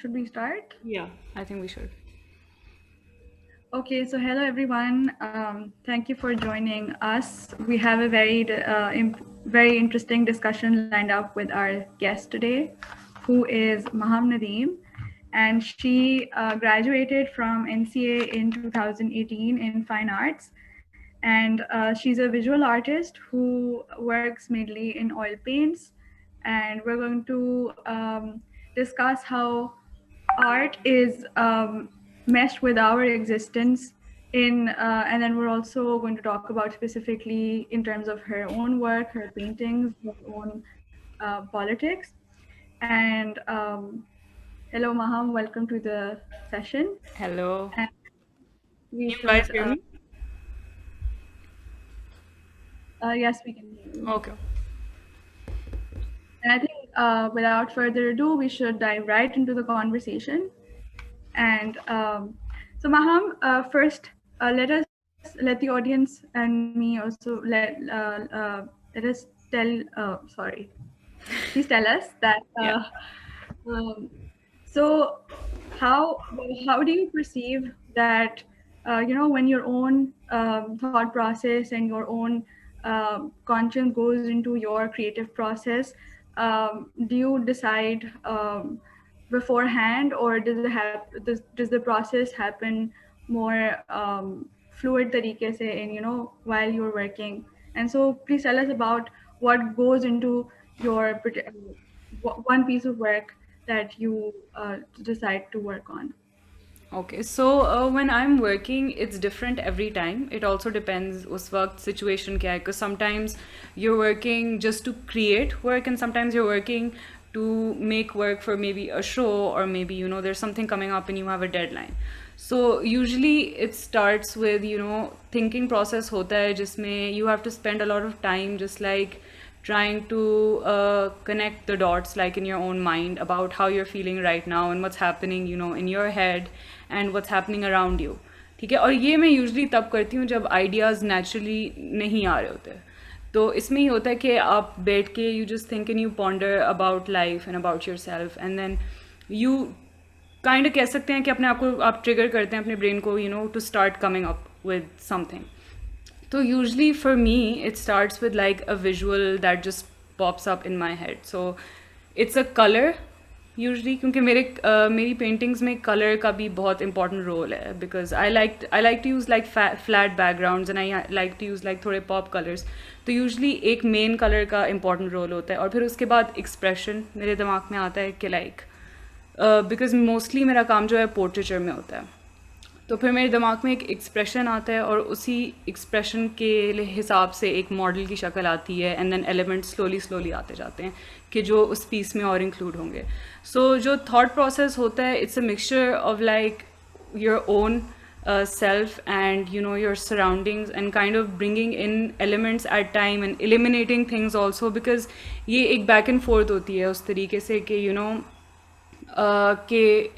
Should we start? Yeah, I think we should. Okay, so hello everyone. Thank you for joining us. We have a very interesting discussion lined up with our guest today, who is Maham Nadeem, and she graduated from NCA in 2018 in Fine Arts, and she's a visual artist who works mainly in oil paints, and we're going to discuss how art is meshed with our existence and then we're also going to talk about specifically in terms of her own work, her paintings, her own politics. And hello Maham, welcome to the session. Hello. And we Can you guys should hear me? yes, we can hear you. Okay. And I think without further ado, we should dive right into the conversation. And so, Maham, first, let the audience and me also let us tell. Sorry, please tell us that. Yeah. Um, so, how how do you perceive that? When your own thought process and your own conscience goes into your creative process, do you decide beforehand, or does the process happen more fluid तरीके से in while you're working? And so please tell us about what goes into one piece of work that you decide to work on. Okay. So when I'm working, it's different every time. It also depends उस वक्त situation क्या है. Because sometimes you're working just to create work, and sometimes you're working to make work for maybe a show, or maybe there's something coming up and you have a deadline. So usually it starts with thinking process होता है जिसमें you have to spend a lot of time just like trying to connect the dots like in your own mind about how you're feeling right now and what's happening in your head and what's happening around you. ठीक है, और ये मैं usually तब करती हूँ जब ideas naturally नहीं आ रहे होते. तो इसमें ही होता है कि आप बैठ के you just think and you ponder about life and about yourself, and then you kind कह सकते हैं कि अपने आप को आप ट्रिगर करते हैं अपने ब्रेन को to start coming up with something. So usually for me, it starts with like a visual that just pops up in my head. So it's a color usually क्योंकि मेरी paintings में color का भी बहुत important role है, because I like to use like flat backgrounds and I like to use like थोड़े pop colors. तो usually एक main color का important role होता है, और फिर उसके बाद expression मेरे दिमाग में आता है कि like because mostly मेरा काम जो है portraiture में होता है. तो फिर मेरे दिमाग में एक एक्सप्रेशन आता है और उसी एक्सप्रेशन के हिसाब से एक मॉडल की शक्ल आती है, and then elements slowly slowly आते जाते हैं कि जो उस पीस में और इंक्लूड होंगे. सो जो थॉट प्रोसेस होता है, it's a mixture of like your own self and your surroundings, and kind of bringing in elements at time and eliminating things also, because ये एक back and forth होती है उस तरीके से कि कि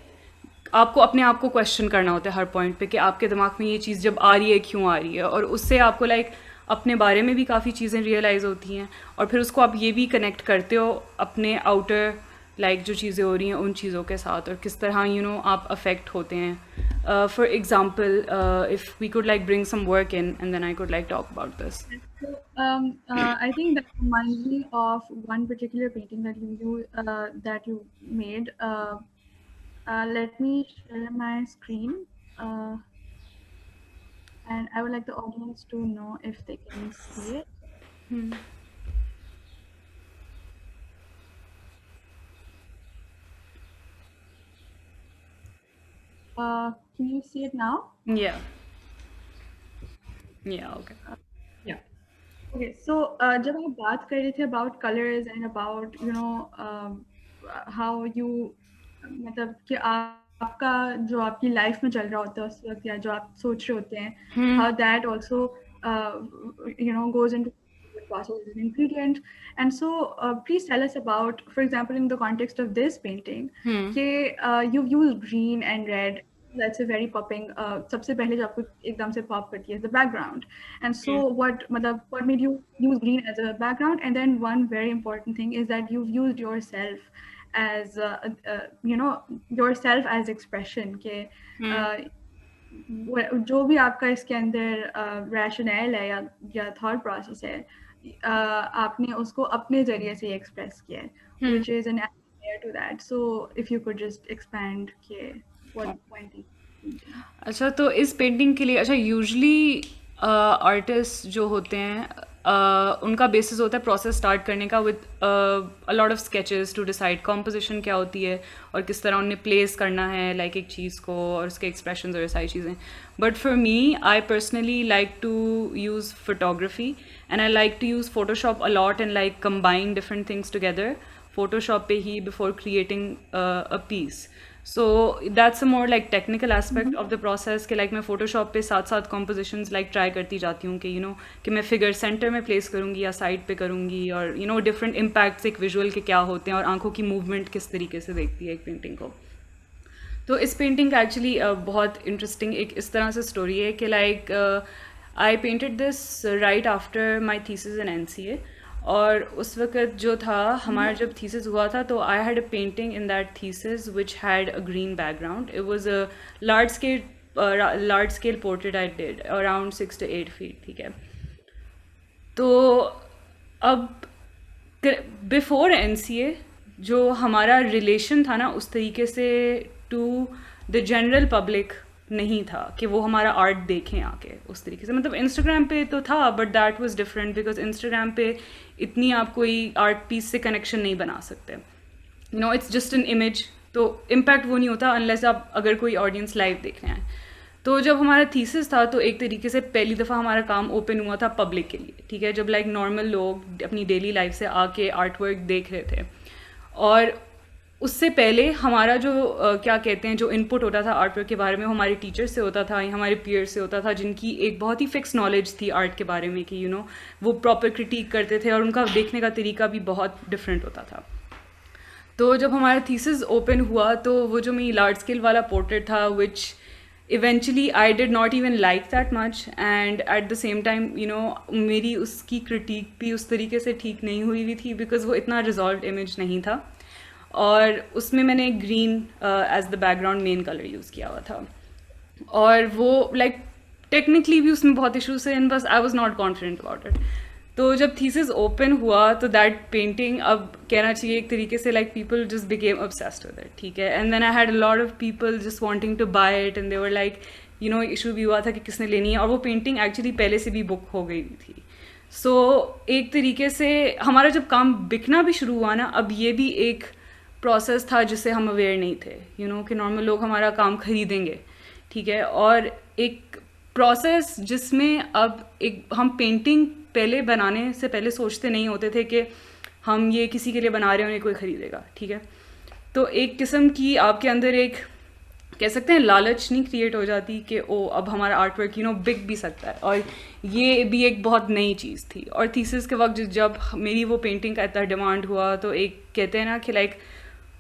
आपको अपने आप को क्वेश्चन करना होता है हर पॉइंट पे कि आपके दिमाग में ये चीज़ जब आ रही है क्यों आ रही है, और उससे आपको लाइक अपने बारे में भी काफ़ी चीज़ें रियलाइज़ होती हैं, और फिर उसको आप ये भी कनेक्ट करते हो अपने आउटर लाइक जो चीज़ें हो रही हैं उन चीज़ों के साथ, और किस तरह आप अफेक्ट होते हैं. For example, if we could like bring some work in and then I could like talk about this. So, I think that reminds me of one particular painting that you made. Let me share my screen, and I would like the audience to know if they can see it. Can you see it now? Yeah. Yeah, okay. Yeah. Okay, so जब आप बात कर रहे थे about colors and about how you मतलब कि आपका जो आपकी लाइफ में चल रहा होता है उस वक्त या जो आप सोच रहे होते हैं, how that also uh, goes into the process as an ingredient. And so please tell us about, for example, in the context of this painting, कि you've used green and red. That's a very popping. सबसे पहले जो आपको एकदम से pop करती है is the background. And so what made you use green as a background? And then one very important thing is that you've used yourself as you know, yourself as expression के जो भी आपका इसके अंदर rational है या thought process है, आपने उसको अपने जरिए से एक्सप्रेस किया है, which is an answer to that. So if you could just expand के what point अच्छा, तो इस पेंटिंग के लिए अच्छा यूजुअली आर्टिस्ट जो होते हैं उनका बेसिस होता है प्रोसेस स्टार्ट करने का with a lot of sketches to decide composition क्या होती है और किस तरह उन्हें प्लेस करना है लाइक एक चीज़ को और उसके एक्सप्रेशंस और ये सारी चीज़ें. But for me I personally like to use photography and I like to use Photoshop a lot and like combine different things together Photoshop पे ही before creating a piece. So that's a more like technical aspect of the process कि like मैं Photoshop पे साथ साथ compositions like try करती जाती हूँ कि you know कि मैं figure center में place करूँगी या side पे करूँगी और you know different impacts एक visual के क्या होते हैं और आंखों की movement किस तरीके से देखती है एक painting को. तो इस पेंटिंग का एक्चुअली बहुत इंटरेस्टिंग एक इस तरह से स्टोरी है कि like I painted this right after my thesis in NCA. और उस वक्त जो था हमारा जब थीसिस हुआ था तो आई had a painting in that thesis which had a green background. It was a large scale portrait I did around 6 to 8 feet. ठीक है, तो अब बिफोर NCA जो हमारा रिलेशन था ना उस तरीके से टू द जनरल पब्लिक नहीं था कि वो हमारा आर्ट देखें आके उस तरीके से. मतलब इंस्टाग्राम पे तो था but that was different because Instagram पे इतनी आप कोई आर्ट पीस से कनेक्शन नहीं बना सकते. You know it's just an image, तो इम्पैक्ट वो नहीं होता अनलेस आप अगर कोई ऑडियंस लाइव देख रहे हैं. तो जब हमारा थीसिस था तो एक तरीके से पहली दफ़ा हमारा काम ओपन हुआ था पब्लिक के लिए. ठीक है, जब लाइक नॉर्मल लोग अपनी डेली लाइफ से आके आर्ट वर्क देख रहे थे. और उससे पहले हमारा जो क्या कहते हैं जो इनपुट होता था आर्ट वर्क के बारे में वो हमारे टीचर से होता था या हमारे पीयर से होता था जिनकी एक बहुत ही फिक्स नॉलेज थी आर्ट के बारे में कि यू नो वो प्रॉपर क्रिटिक करते थे और उनका देखने का तरीका भी बहुत डिफरेंट होता था. तो जब हमारा थीसिस ओपन हुआ तो वो जो मेरी लार्ज स्केल वाला पोर्ट्रेट था which eventually I did not even like that much and eight the same time you know मेरी उसकी क्रिटिक भी उस तरीके से ठीक नहीं हुई हुई थी बिकॉज वो इतना रिजॉल्व इमेज नहीं था और उसमें मैंने green as the background main colour use किया हुआ था. और वो लाइक टेक्निकली भी उसमें बहुत इशूज थे एंड बस आई was not confident about it. तो जब थीसिस ओपन हुआ तो दैट पेंटिंग अब कहना चाहिए एक तरीके से like people just became obsessed with it. ठीक है, and then I had a lot of people just wanting to buy it and they were like you know issue भी हुआ था कि किसने लेनी है और वो पेंटिंग एक्चुअली पहले से भी बुक हो गई थी. सो एक तरीके से हमारा जब काम बिकना भी शुरू हुआ ना अब ये भी एक प्रोसेस था जिससे हम अवेयर नहीं थे यू नो कि नॉर्मल लोग हमारा काम खरीदेंगे. ठीक है, और एक प्रोसेस जिसमें अब एक हम पेंटिंग पहले बनाने से पहले सोचते नहीं होते थे कि हम ये किसी के लिए बना रहे हैं और ये कोई ख़रीदेगा. ठीक है, तो एक किस्म की आपके अंदर एक कह सकते हैं लालच नहीं क्रिएट हो जाती कि ओ अब हमारा आर्ट वर्क यू नो बिक भी सकता है. और ये भी एक बहुत नई चीज़ थी. और थीसिस के वक्त जब मेरी वो पेंटिंग का इतना डिमांड हुआ तो एक कहते हैं ना कि लाइक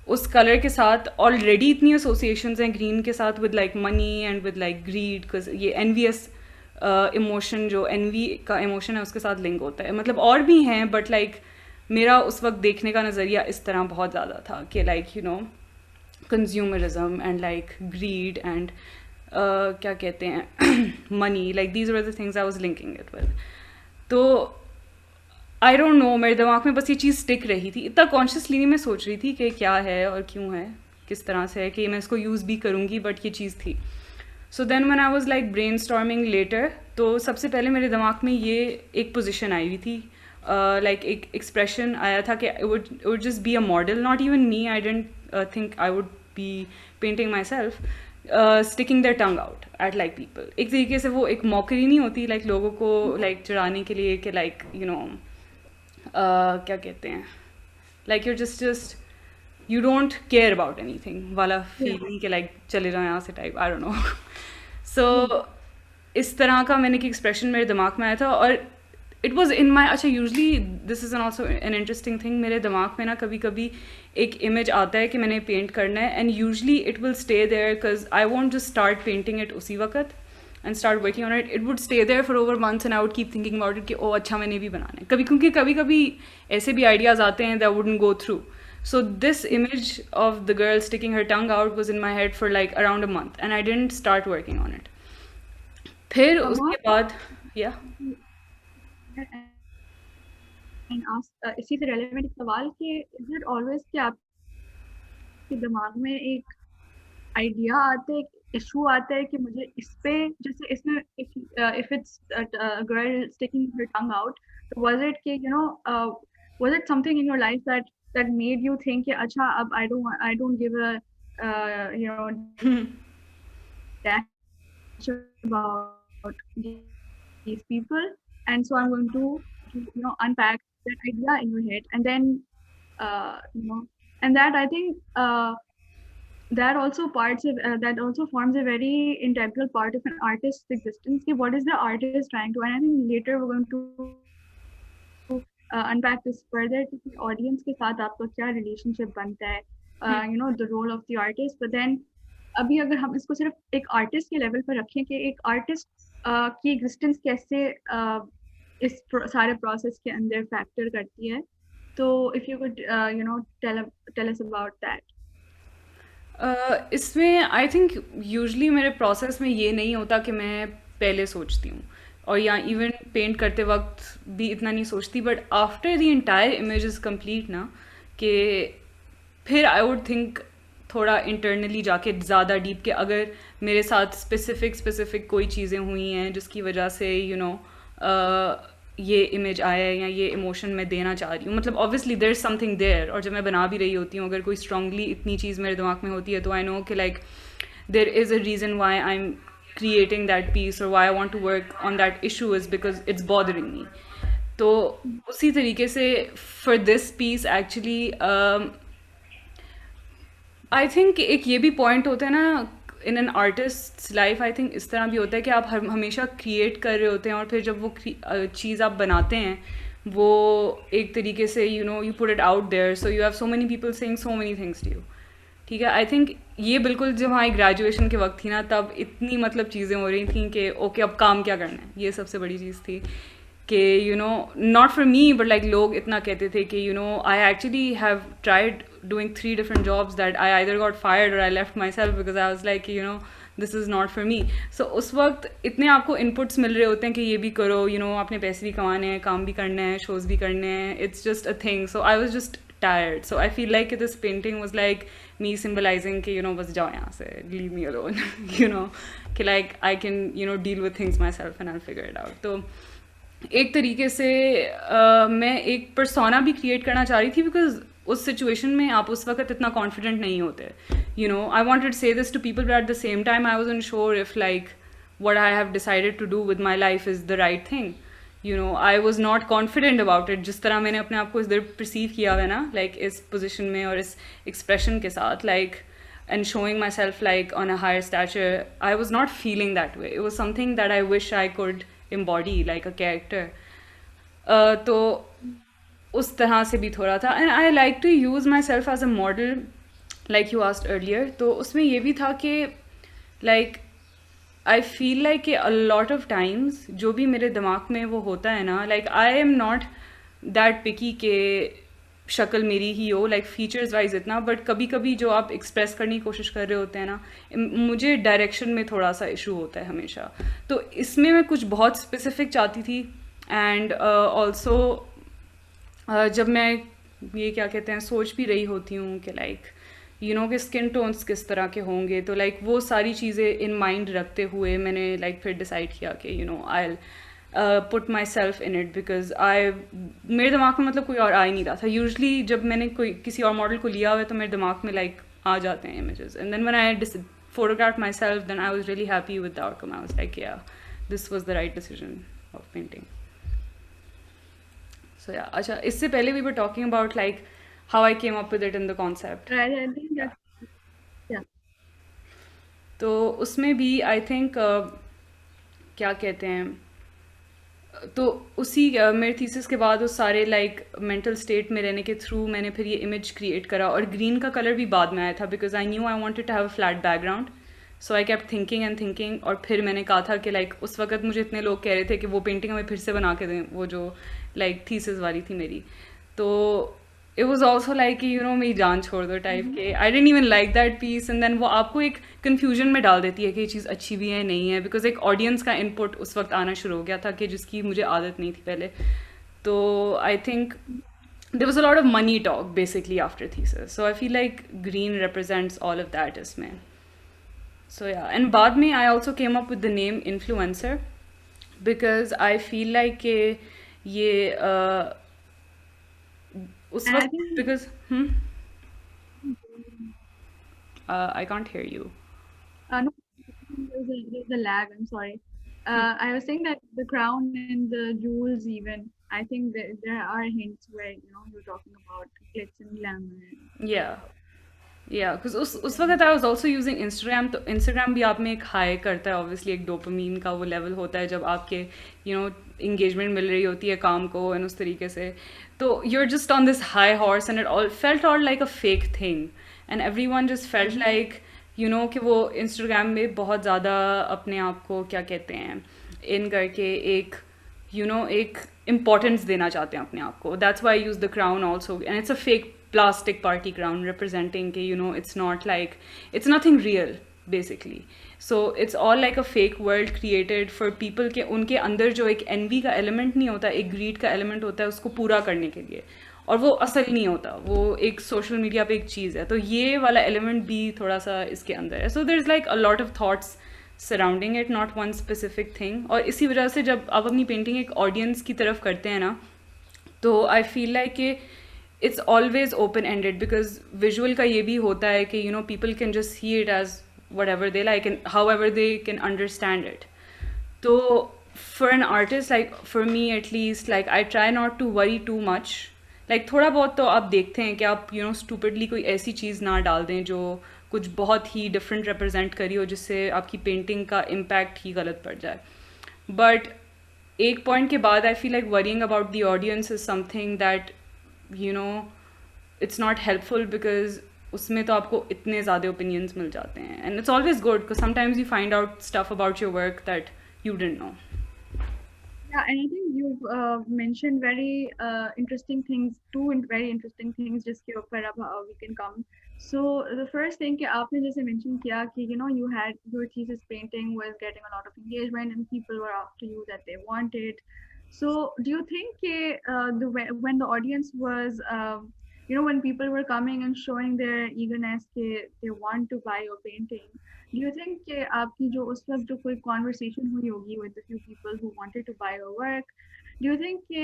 उस कलर के साथ ऑलरेडी इतनी एसोसिएशंस हैं ग्रीन के साथ with like money and with like greed because ये एनवियस इमोशन जो एनवी का इमोशन है उसके साथ लिंक होता है. मतलब और भी हैं बट लाइक मेरा उस वक्त देखने का नज़रिया इस तरह बहुत ज़्यादा था कि like you no consumerism and like grid and क्या कहते हैं money like these were the things I was linking it with. तो आई डोंट नो मेरे दिमाग में बस ये चीज़ स्टिक रही थी. इतना कॉन्शियसली नहीं मैं सोच रही थी कि क्या है और क्यों है किस तरह से है कि मैं इसको यूज़ भी करूँगी बट ये चीज़ थी. So then when I was like brainstorming later तो सबसे पहले मेरे दिमाग में ये एक पोजीशन आई हुई थी लाइक एक एक्सप्रेशन आया था कि it would just be a model not even me I didn't think I would be painting my self sticking the tongue out at like people. एक तरीके से वो एक मॉकरी नहीं होती लाइक लोगों को लाइक चढ़ाने के लिए कि लाइक यू नो क्या कहते हैं like you're just you don't care about any thing वाला फीलिंग कि लाइक चले जाओ यहाँ से टाइप आई डोंट नो. सो इस तरह का मैंने कि एक्सप्रेशन मेरे दिमाग में आया था और इट वॉज इन माई अच्छा usually this is an also an interesting thing. मेरे दिमाग में ना कभी कभी एक इमेज आता है कि मैंने पेंट करना है and usually it will stay there because I want just start painting it उसी वक्त and start working on it. It would stay there for over months and I would keep thinking about it कि ओ अच्छा मैंने भी बनाना है कभी क्योंकि कभी कभी ऐसे भी ideas आते हैं that wouldn't go through. So this image of the girl sticking her tongue out was in my head for like around a month, and I didn't start working on it. फिर उसके Amar, बाद, yeah. and ask इसी से relevant एक सवाल कि is it always कि आपके दिमाग में एक आइडिया आता है, एक इशू आता है कि मुझे इस पे, जैसे इसमें if it's a girl sticking her tongue out, was it कि was it something in your life that made you think कि अच्छा अब I don't give a dash about these people, and so I'm going to unpack that idea in your head, and then and that I think that also that also forms a very integral part of an artist's existence. Ki what is the artist trying to, and I think later we're going to unpack this further कि audience के साथ आपका क्या relationship बनता है, the role of the artist. But then अभी अगर हम इसको सिर्फ एक artist के level पर रखें कि एक artist की existence कैसे इस सारे process के अंदर factor करती है, तो if you could tell us about that. इसमें आई थिंक यूजली मेरे प्रोसेस में ये नहीं होता कि मैं पहले सोचती हूँ, और या इवन पेंट करते वक्त भी इतना नहीं सोचती, but after the entire image is complete ना, कि फिर आई वुड थिंक थोड़ा इंटरनली जाके ज़्यादा डीप के अगर मेरे साथ स्पेसिफिक कोई चीज़ें हुई हैं जिसकी वजह से ये इमेज आया है या ये इमोशन मैं देना चाह रही हूँ, मतलब obviously there is something there, और जब मैं बना भी रही होती हूँ अगर कोई स्ट्रांगली इतनी चीज़ मेरे दिमाग में होती है तो आई नो कि like there is a reason why I am creating that piece or why I want to work on that issue is because it's bothering me. तो उसी तरीके से for this piece actually I think एक ये भी point होता है ना in an artist life, I think इस तरह भी होता है कि आप हमेशा क्रिएट कर रहे होते हैं, और फिर जब वो चीज़ आप बनाते हैं वो एक तरीके से you put it out there, so you have so many people saying so many things to you. ठीक है, आई थिंक ये बिल्कुल जब हमारी ग्रेजुएशन के वक्त थी ना, तब इतनी मतलब चीज़ें हो रही थी कि ओके अब काम क्या करना है, ये सबसे बड़ी चीज़ थी कि not for me but like लोग इतना कहते थे कि I actually have tried doing 3 different jobs that I either got fired or I left myself because I was like this is not for me. So उस वक्त इतने आपको inputs मिल रहे होते हैं कि ये भी करो, आपने पैसे भी कमाने हैं, काम भी करना है, shows भी करने हैं, it's just a thing. So I was just tired. So I feel like this painting was like me symbolizing कि बस जाओ यहाँ से, leave me alone. कि like I can deal with things myself and I'll figure it out. तो एक तरीके से मैं एक persona भी create करना चाह रही थी because उस सिचुएशन में आप उस वक्त इतना कॉन्फिडेंट नहीं होते. I wanted to say this to people but at the same time I wasn't sure if like what I have decided to do with my life is the right thing. I was not confident about it. जिस तरह मैंने अपने आप को इधर perceive किया हुआ है ना, लाइक इस पोजिशन में और इस एक्सप्रेशन के साथ, like and showing myself like on a higher stature, I was not feeling that way. It was something that I wish I could embody like a character. तो उस तरह से भी थोड़ा था. And I like to use myself as a model like you asked earlier. तो उसमें ये भी था कि लाइक आई फील लाइक कि अ लॉट ऑफ टाइम्स जो भी मेरे दिमाग में वो होता है ना, like I am not that picky के शक्ल मेरी ही हो लाइक फीचर्स वाइज इतना, बट कभी कभी जो आप एक्सप्रेस करने की कोशिश कर रहे होते हैं ना, मुझे डायरेक्शन में थोड़ा सा इशू होता है हमेशा. तो इसमें मैं कुछ बहुत स्पेसिफिक चाहती थी. एंड ऑल्सो जब मैं ये क्या कहते हैं सोच भी रही होती हूँ कि लाइक कि स्किन टोन्स किस तरह के होंगे, तो लाइक वो सारी चीज़ें इन माइंड रखते हुए मैंने लाइक फिर डिसाइड किया कि I put my self in it because मेरे दिमाग में मतलब कोई और आ ही नहीं रहा था. यूजली जब मैंने कोई किसी और मॉडल को लिया हुआ है तो मेरे दिमाग में लाइक आ जाते हैं images, and then when I photographed myself then I was really happy with the outcome. I was like yeah, this was the right decision of painting. So yeah, acha, इससे पहले we were talking about like how I came up with it in the concept. Right, I think that, yeah. तो उसमें भी I think क्या कहते हैं, तो उसी मेरे थीसिस के बाद उस सारे लाइक मेंटल स्टेट में रहने के थ्रू मैंने फिर ये इमेज क्रिएट करा. और ग्रीन का कलर भी बाद में आया था because I knew I wanted to have a flat background. So I kept thinking and thinking, और फिर मैंने कहा था कि लाइक उस वक्त मुझे इतने लोग कह रहे थे कि वो पेंटिंग हमें फिर से बना के दें, वो जो लाइक थीसिस वाली थी मेरी. तो it was also like कि मेरी जान छोड़ दो टाइप के. I didn't even like that piece, and then वो आपको एक confusion में डाल देती है कि ये चीज़ अच्छी भी है नहीं है, because एक audience का input उस वक्त आना शुरू हो गया था कि जिसकी मुझे आदत नहीं थी पहले. तो I think there was a lot of money talk basically after thesis. So I feel like green represents all of that इसमें. So yeah, and बाद में I also came up with the name influencer because I feel like कि ये उस And I वक्त think because I can't hear you. no, there's a lag. I'm sorry. I was saying that the crown and the jewels, even, I think that there are hints where you're talking about glitz and glamour. Yeah. Yeah, because उस वक्त I was also using Instagram. तो Instagram भी आप में एक high करता है, obviously एक डोपामीन का वो लेवल होता है जब आपके engagement मिल रही होती है काम को and उस तरीके से. तो you're just on this high horse and it all felt all like a fake thing, and everyone just felt like कि वो Instagram में बहुत ज़्यादा अपने आप को क्या कहते हैं इन करके एक एक importance देना चाहते हैं अपने आप को. That's why I use the crown also, and it's a fake plastic party crown representing कि it's not like, it's nothing real basically. So it's all like a fake world created for people के उनके अंदर जो एक envy का element नहीं होता, एक greed का element होता है उसको पूरा करने के लिए, और वो असल नहीं होता, वो एक सोशल मीडिया पे एक चीज़ है. तो ये वाला एलिमेंट भी थोड़ा सा इसके अंदर है. So there is like a lot of thoughts surrounding it, not one specific thing. और इसी वजह से जब आप अपनी पेंटिंग एक ऑडियंस की तरफ करते हैं ना, तो आई फील लाइक कि it's always open ended, because visual का ये भी होता है कि people can just see it as whatever they like and however they can understand it. तो for an artist, like for me at least, like I try not to worry too much. Like थोड़ा बहुत तो आप देखते हैं कि आप stupidly कोई ऐसी चीज़ ना डाल दें जो कुछ बहुत ही different represent करी हो, जिससे आपकी painting का impact ही गलत पड़ जाए. But एक point के बाद I feel like worrying about the audience is something that it's not helpful, because उसमें तो आपको इतने ज़्यादा opinions मिल जाते हैं, and it's always good because sometimes you find out stuff about your work that you didn't know. Yeah, and I think you've mentioned very interesting things, very interesting things जिसके ऊपर अब we can come. So the first thing कि आपने जैसे mention किया कि you had your thesis painting was getting a lot of engagement and people were after you that they wanted. So do you think when the audience was when people were coming and showing their eagerness कि they want to buy your painting, do you think कि आपकी जो उस वक्त जो कोई conversation हुई होगी with the few people who wanted to buy your work, do you think कि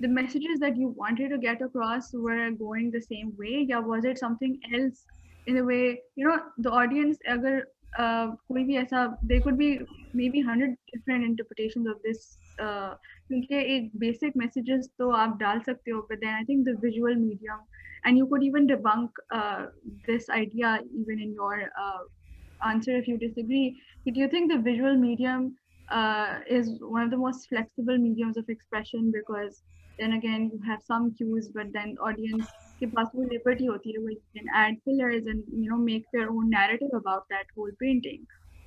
the messages that you wanted to get across were going the same way, या was it something else in a way, the audience अगर कोई भी ऐसा, there could be maybe 100 different interpretations of this, क्योंकि एक basic messages तो आप डाल सकते हो, but then I think the visual medium, and you could even debunk this idea even in your answer if you disagree. Do you think the visual medium is one of the most flexible mediums of expression, because then again you have some cues, but then audience के पास वो liberty होती है where you can add fillers and make their own narrative about that whole painting.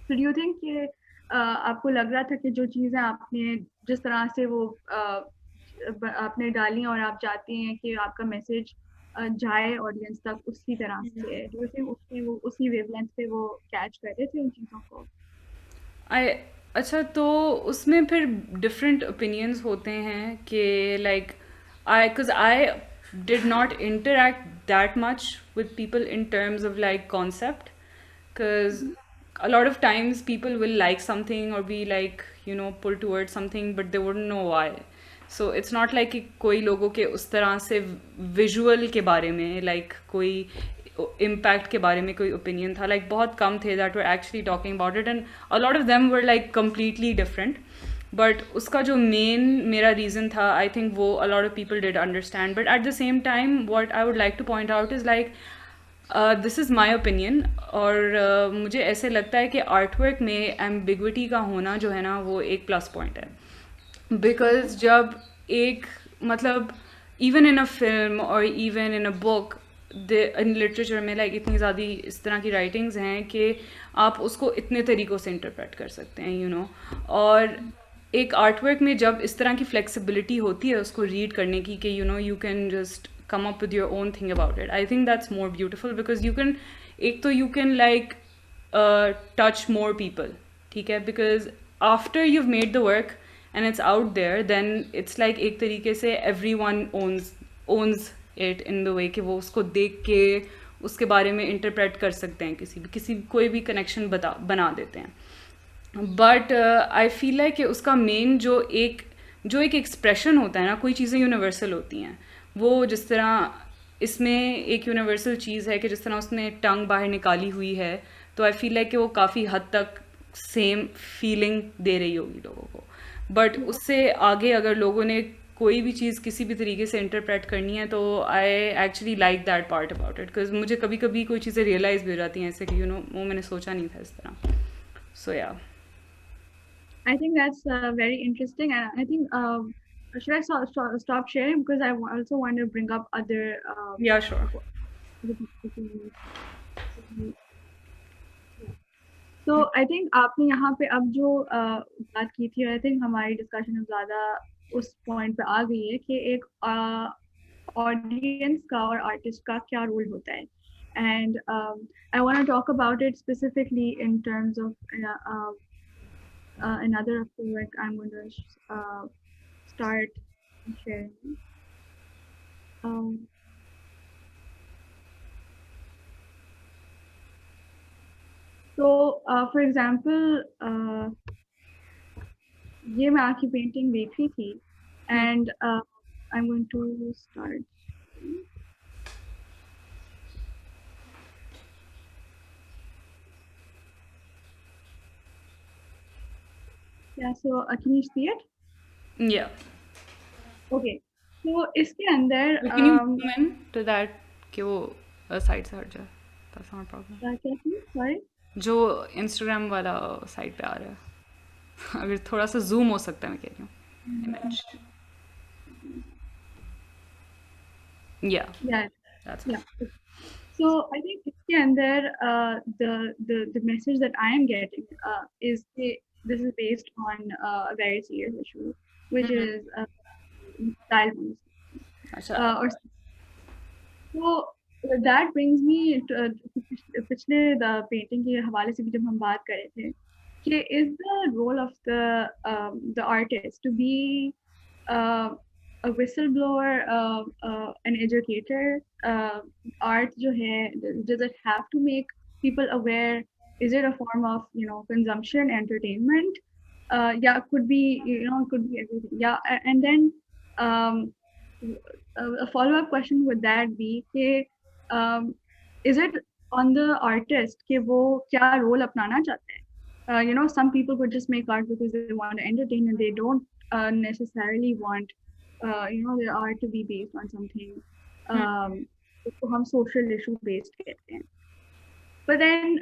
So do you think कि आपको लग रहा था कि जो चीज़ें आपने जिस तरह से वो आपने डाली और आप चाहती हैं कि आपका मैसेज जाए ऑडियंस तक उसी तरह से, do you think उसमें वो उसी वेवलेंथ पे वो कैच कर रहे थे उन चीज़ों को? अच्छा, तो उसमें फिर डिफरेंट ओपिनियंस होते हैं कि like I did not interact that much with people in terms of like concept, because a lot of times people will like something or be like pull towards something, but they wouldn't know why. So it's not like कि कोई लोगों के उस तरह से visual के बारे में like कोई impact के बारे में कोई opinion था, like बहुत कम थे that were actually talking about it, and a lot of them were like completely different. But उसका जो main मेरा reason था, I think वो a lot of people did understand. But at the same time, what I would like to point out is like this is my opinion, और मुझे ऐसे लगता है कि artwork में ambiguity का होना जो है ना वो एक plus point है. Because जब एक मतलब even in a film or even in a book, in literature में like इतनी ज़्यादा इस तरह की writings हैं कि आप उसको इतने तरीक़ों से interpret कर सकते हैं और एक आर्टवर्क में जब इस तरह की फ्लेक्सिबिलिटी होती है उसको रीड करने की कि you can just come up with your own thing about it. I think that's more beautiful because you can एक तो you can like touch more people, ठीक है, because after you've made the work and it's out there, then it's like एक तरीके से everyone owns it in the way कि वो उसको देख के उसके बारे में इंटरप्रेट कर सकते हैं, किसी कोई भी कनेक्शन बना देते हैं. बट आई फील लाइक कि उसका मेन जो एक एक्सप्रेशन होता है ना, कोई चीज़ें यूनिवर्सल होती हैं. वो जिस तरह इसमें एक यूनिवर्सल चीज़ है कि जिस तरह उसने टंग बाहर निकाली हुई है, तो आई फील लाइक कि वो काफ़ी हद तक सेम फीलिंग दे रही होगी लोगों को. बट उससे आगे अगर लोगों ने कोई भी चीज़ किसी भी तरीके से इंटरप्रेट करनी है, तो I actually like that part about it, because मुझे कभी कभी कोई चीज़ें रियलाइज़ भी हो जाती हैं ऐसे कि वो मैंने सोचा नहीं था इस तरह. सो या I think that's very interesting, and I think should I stop sharing because I also want to bring up other या श्योर. other people. तो आई थिंक आपने यहाँ पे अब जो बात की थी, आई थिंक हमारी डिस्कशन अब ज़्यादा उस पॉइंट पे आ गई है कि एक ऑडियंस का और आर्टिस्ट का क्या रोल होता है. And I want to talk about it specifically in terms of another of the work I'm going to start sharing. Um, so, for example, ये मैं आपकी पेंटिंग देख रही थी, and I'm going to start. Yeah, so can you see it? Yeah. Okay. So इसके अंदर But can you zoom in to that कि वो साइड से हट जाए? That's not a problem. क्या थी? Sorry. जो इंस्टाग्राम वाला साइड पे आ रहा है, अगर थोड़ा सा जूम हो सकता है, मैं कह रही हूँ image. Yeah, Yeah. that's Yeah. So I think इसके अंदर the message that I am getting is this is based on a very serious issue, which is child abuse. अच्छा. Or so that brings me to पिछले the painting के हवाले से भी जब हम बात कर रहे थे कि is the role of the artist to be a whistleblower, an educator, art जो है, does it have to make people aware? Is it a form of consumption, entertainment? Yeah, could be could be everything. Yeah, and then a follow-up question would that be कि is it on the artist कि वो क्या role अपनाना चाहते हैं? Some people could just make art because they want to entertain and they don't necessarily want their art to be based on something उसको हम social issue based कहते हैं. But then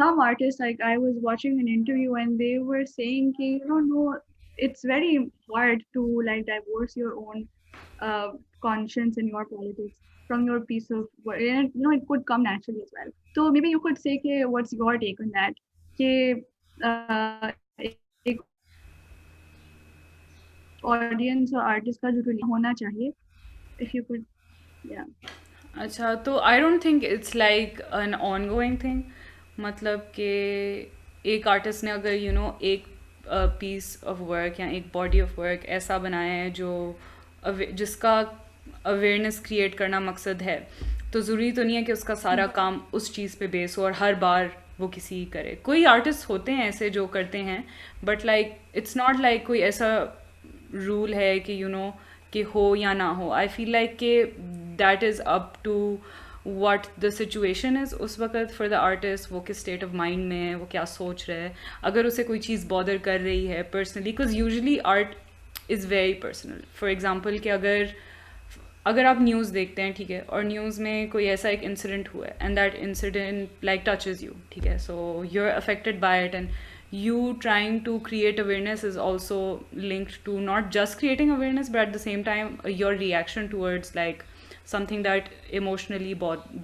some artists, like I was watching an interview and they were saying कि no, it's very hard to like divorce your own conscience and your politics from your piece of work. And it could come naturally as well. So maybe you could say कि what's your take on that? कि एक audience और artist का जो relation होना चाहिए, if you could, yeah. अच्छा, तो I don't think it's like an on going thing. मतलब कि एक आर्टिस्ट ने अगर एक पीस ऑफ वर्क या एक बॉडी ऑफ वर्क ऐसा बनाया है जिसका अवेयरनेस क्रिएट करना मकसद है, तो ज़रूरी तो नहीं है कि उसका सारा काम उस चीज़ पे बेस हो और हर बार वो किसी करे. कोई आर्टिस्ट होते हैं ऐसे जो करते हैं, but like it's not like कोई ऐसा रूल है कि कि हो या ना हो. आई फील लाइक कि that is up to what the situation is उस वक्त फॉर द आर्टिस्ट. वो किस स्टेट ऑफ माइंड में है, वो क्या सोच रहा है, अगर उसे कोई चीज़ बॉदर कर रही है personally, because usually art is very personal. For example कि अगर आप न्यूज़ देखते हैं, ठीक है, और न्यूज़ में कोई ऐसा एक इंसिडेंट हुआ है and that incident like touches you, ठीक है, so you are affected by it, and you trying to create awareness is also linked to not just creating awareness, but at the same time your reaction towards like something that emotionally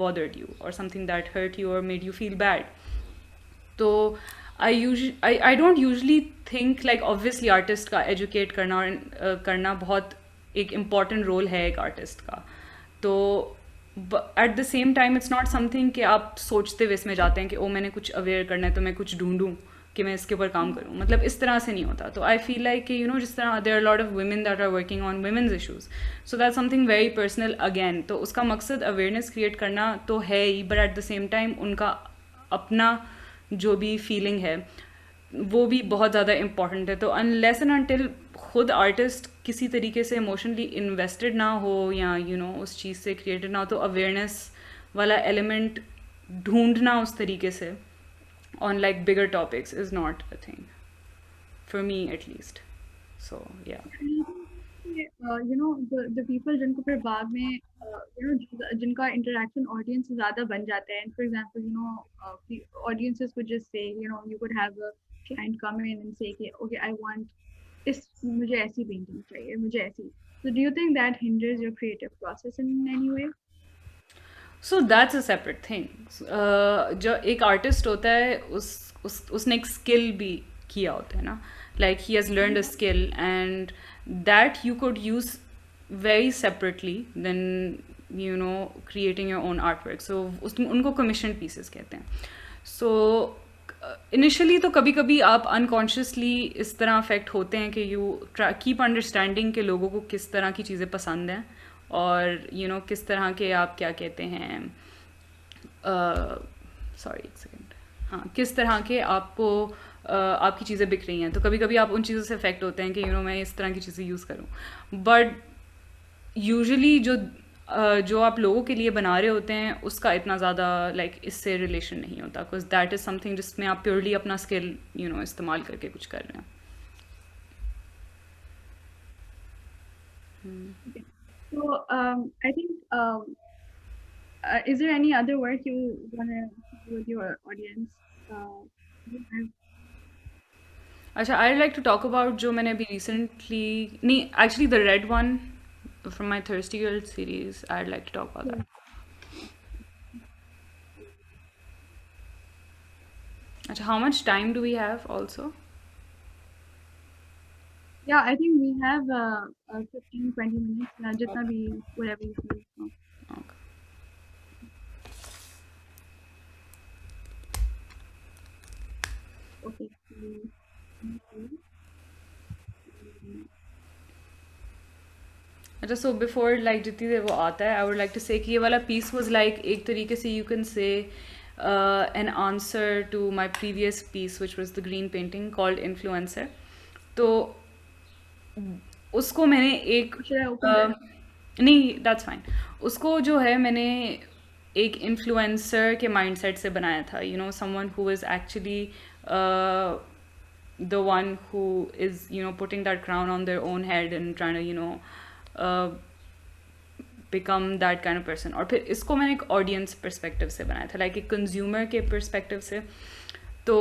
bothered you or something that hurt you or made you feel bad. So I don't usually think like obviously artist का educate करना और करना बहुत एक important role है एक artist का. तो eight the same time it's not something कि आप सोचते हुए इसमें जाते हैं कि ओ मैंने कुछ अवेयर करना है तो मैं कुछ ढूंढूं कि मैं इसके ऊपर काम करूं. मतलब इस तरह से नहीं होता. तो आई फील लाइक कि जिस तरह there are lot of women that are working on women's issues, so that something very personal again. तो उसका मकसद अवेयरनेस क्रिएट करना तो है ही, but at the same time उनका अपना जो भी फीलिंग है वो भी बहुत ज़्यादा इम्पॉर्टेंट है. तो अनलेस एंड अनटिल खुद आर्टिस्ट किसी तरीके से इमोशनली इन्वेस्टेड ना हो या उस चीज़ से क्रिएटेड ना हो, तो अवेयरनेस वाला एलिमेंट ढूंढना उस तरीके से on like bigger topics is not a thing for me at least. So yeah. The people जिनको फिर बाद में जिनका interaction audience से ज़्यादा बन जाता है, and for example the audiences could just say you could have a client come in and say okay I want मुझे ऐसी painting चाहिए, मुझे ऐसी. So do you think that hinders your creative process in any way? So that's a separate thing. जो एक artist होता है उसने एक स्किल भी किया होता है ना, like he has learned a skill and that you could use very separately than creating your own artwork. So उनको कमीशन पीसेस कहते हैं. सो इनिशियली तो कभी कभी आप अनकॉन्शियसली इस तरह अफेक्ट होते हैं कि यू कीप अंडरस्टैंडिंग के लोगों को किस तरह की चीज़ें पसंद हैं और किस तरह के आप क्या कहते हैं सॉरी एक सेकेंड, हाँ, किस तरह के आपको आपकी चीज़ें बिक रही हैं. तो कभी कभी आप उन चीज़ों से अफेक्ट होते हैं कि मैं इस तरह की चीज़ें यूज़ करूँ. बट यूजुअली जो आप लोगों के लिए बना रहे होते हैं उसका इतना ज़्यादा लाइक इससे रिलेशन नहीं होता, बिकॉज दैट इज़ समथिंग जिसमें आप प्योरली अपना स्किल इस्तेमाल करके कुछ कर रहे हैं. So I think is there any other work you want to do with your audience? अच्छा, I'd like to talk about जो मैंने अभी recently नहीं, actually the red one from my Thirsty Girl series. I'd like to talk about that. अच्छा, how much time do we have also? Yeah, I think we have 15-20 minutes. Jitna bhi, whatever you feel. Okay. Okay. अच्छा, so before like जितनी देर वो आता है, I would like to say कि ये वाला piece was like एक तरीके से you can say an answer to my previous piece which was the green painting called Influencer. तो उसको मैंने एक नहीं, that's fine. उसको जो है मैंने एक इन्फ्लुएंसर के माइंडसेट से बनाया था. Someone who is actually the one who is putting that crown on their own head and trying to become that kind of person. और फिर इसको मैंने एक ऑडियंस पर्सपेक्टिव से बनाया था, लाइक एक कंज्यूमर के पर्सपेक्टिव से. तो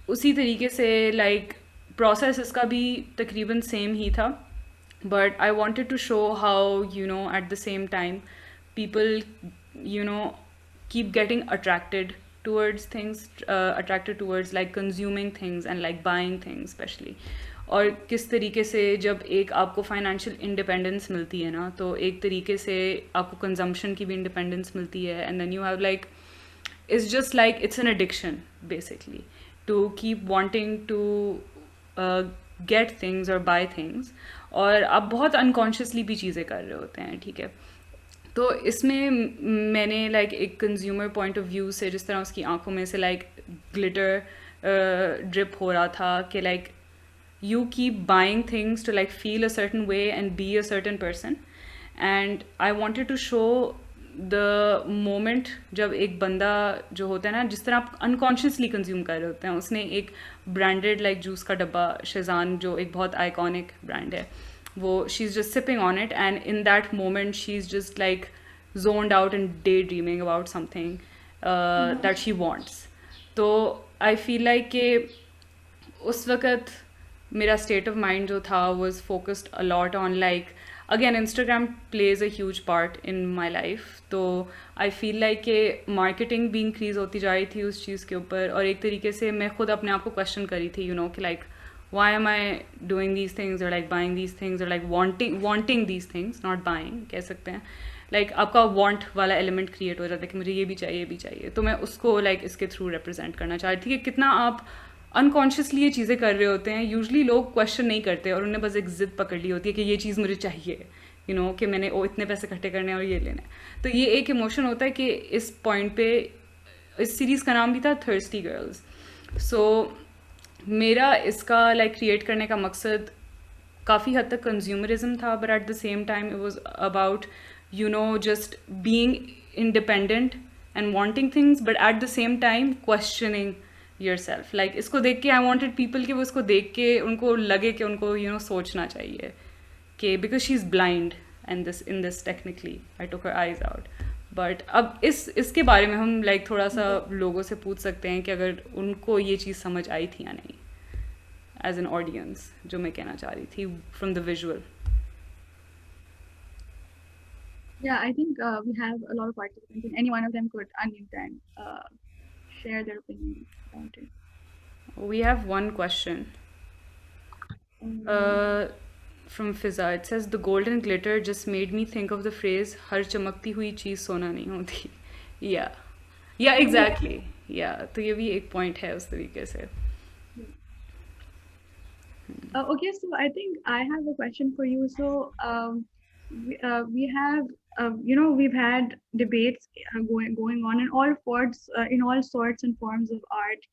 उसी तरीके से लाइक प्रोसेस इसका भी तकरीबन सेम ही था, but I wanted to show how at the same time people keep getting attracted towards like consuming things and like buying things especially. और किस तरीके से जब एक आपको फाइनेंशियल इंडिपेंडेंस मिलती है ना, तो एक तरीके से आपको कंजम्पशन की भी इंडिपेंडेंस मिलती है. And then you have like it's just like it's an addiction basically to keep wanting to get things और बाय थिंग्स, और आप बहुत अनकॉन्शियसली भी चीज़ें कर रहे होते हैं. ठीक है, तो इसमें मैंने लाइक एक कंज्यूमर पॉइंट ऑफ व्यू से, जिस तरह उसकी आंखों में से लाइक ग्लिटर ड्रिप हो रहा था कि like you keep buying things to like feel a certain way and be a certain person. And I wanted to show the moment जब एक बंदा जो होता है ना, जिस तरह आप unconsciously consume कर रहे होते हैं. उसने एक branded like जूस का डब्बा शेज़ान, जो एक बहुत iconic brand है, वो she's just sipping on it, and in that moment she's just like zoned out and daydreaming about something that she wants. तो I feel like कि उस वक़्त मेरा स्टेट ऑफ माइंड जो था was focused a lot on like again Instagram plays a huge part in my life, तो I feel like कि marketing भी इंक्रीज़ होती जा रही थी उस चीज़ के ऊपर, और एक तरीके से मैं खुद अपने आप को क्वेश्चन करी थी, कि like why am I doing these things, or like buying these things, or like wanting these things, not buying कह सकते हैं, like आपका want वाला element create हो जाता है कि मुझे ये भी चाहिए, तो मैं उसको like इसके थ्रू represent करना चाह रही थी कि कितना आप अनकॉन्शियसली ये चीज़ें कर रहे होते हैं. यूजली लोग क्वेश्चन नहीं करते और उन्हें बस एक जिद पकड़ ली होती है कि ये चीज़ मुझे चाहिए, कि मैंने इतने पैसे इकट्ठे करने हैं और ये लेना है. तो ये एक इमोशन होता है कि इस पॉइंट पे इस सीरीज़ का नाम भी था थर्स्टी गर्ल्स. सो मेरा इसका लाइक क्रिएट करने का मकसद काफ़ी हद तक कंज्यूमरिज्म था, but at the same time it was about just being independent and wanting things, but at the same time questioning yourself. Like इसको देख के आई वांटेड पीपल कि वो इसको देख के उनको लगे कि उनको सोचना चाहिए कि because she is blind and this in this technically I took her eyes out. But अब इसके बारे में हम लाइक थोड़ा सा लोगों से पूछ सकते हैं कि अगर उनको ये चीज़ समझ आई थी या नहीं एज एन ऑडियंस, जो मैं कहना चाह रही थी from the visual. Yeah, I think we have a lot of participants, and any one of them could unmute and share their opinion about it. We have one question from Fiza. It says the golden glitter just made me think of the phrase हर चमकती हुई चीज़ सोना नहीं होती. Yeah, exactly. Yeah, तो ये भी एक point है उस तरीके से. Okay, so I think I have a question for you. So we have, we've had debates going on in all sorts and forms of art.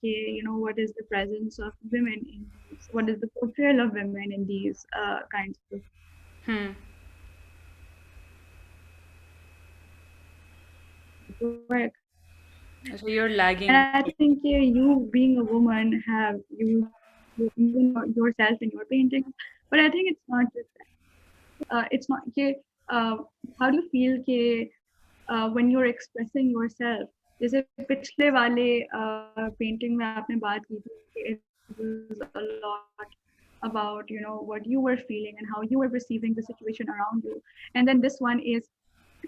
What is the presence of women in these? What is the portrayal of women in these kinds of work? So you're lagging. And I think you being a woman have used yourself in your paintings, but I think it's not just that. It's not how do you feel when you're expressing yourself? जैसे पिछले वाले painting में आपने बात की थी, it was a lot about what you were feeling and how you were perceiving the situation around you, and then this one is,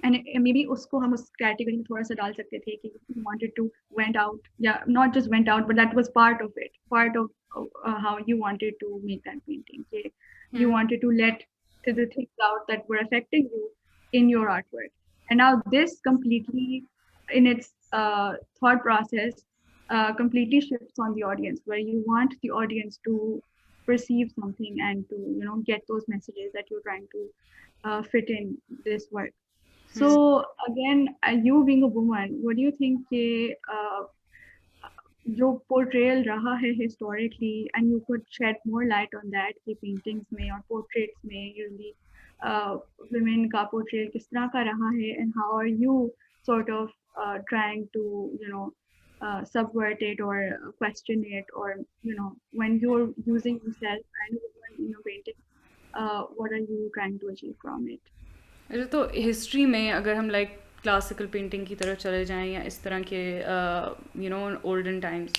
and maybe उसको हम उस कैटेगरी में थोड़ा सा डाल सकते थे कि you wanted to went out, not just went out, but that was part of it, part of how you wanted to make that painting. You wanted to let the things out that were affecting you in your artwork, and now this completely in its thought process completely shifts on the audience, where you want the audience to perceive something and to get those messages that you're trying to fit in this work. So again, you being a woman, what do you think जो portrayal रहा है historically, and you could shed more light on that कि paintings में और portraits में usually women का portrayal किस तरह का रहा है, and how are you sort of trying to subvert it or question it, or when you're using yourself and in your painting, what are you trying to achieve from it? अच्छा, तो history में अगर हम like classical painting की तरफ चले जाएं या इस तरह के ओल्डन टाइम्स,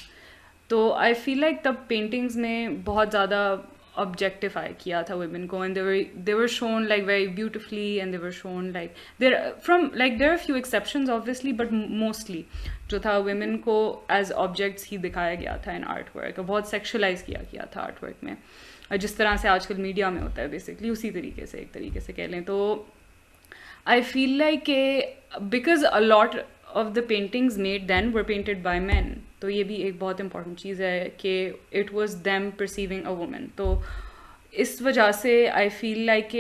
तो आई फील लाइक तब पेंटिंग्स में बहुत ज़्यादा ऑब्जेक्टिफाई किया था वुमेन को, and they were shown like very beautifully, and they were shown like there are few exceptions obviously, but mostly जो था वुमेन को एज ऑब्जेक्ट्स ही दिखाया गया था इन आर्ट वर्क, बहुत सेक्शुअलाइज किया गया था आर्ट वर्क में, जिस तरह से आजकल मीडिया में होता है बेसिकली उसी तरीके से, एक तरीके से कह लें. तो I feel like because a lot of the paintings made then were painted by men, तो ये भी एक बहुत important चीज़ है कि it was them perceiving a woman. तो इस वजह से I feel like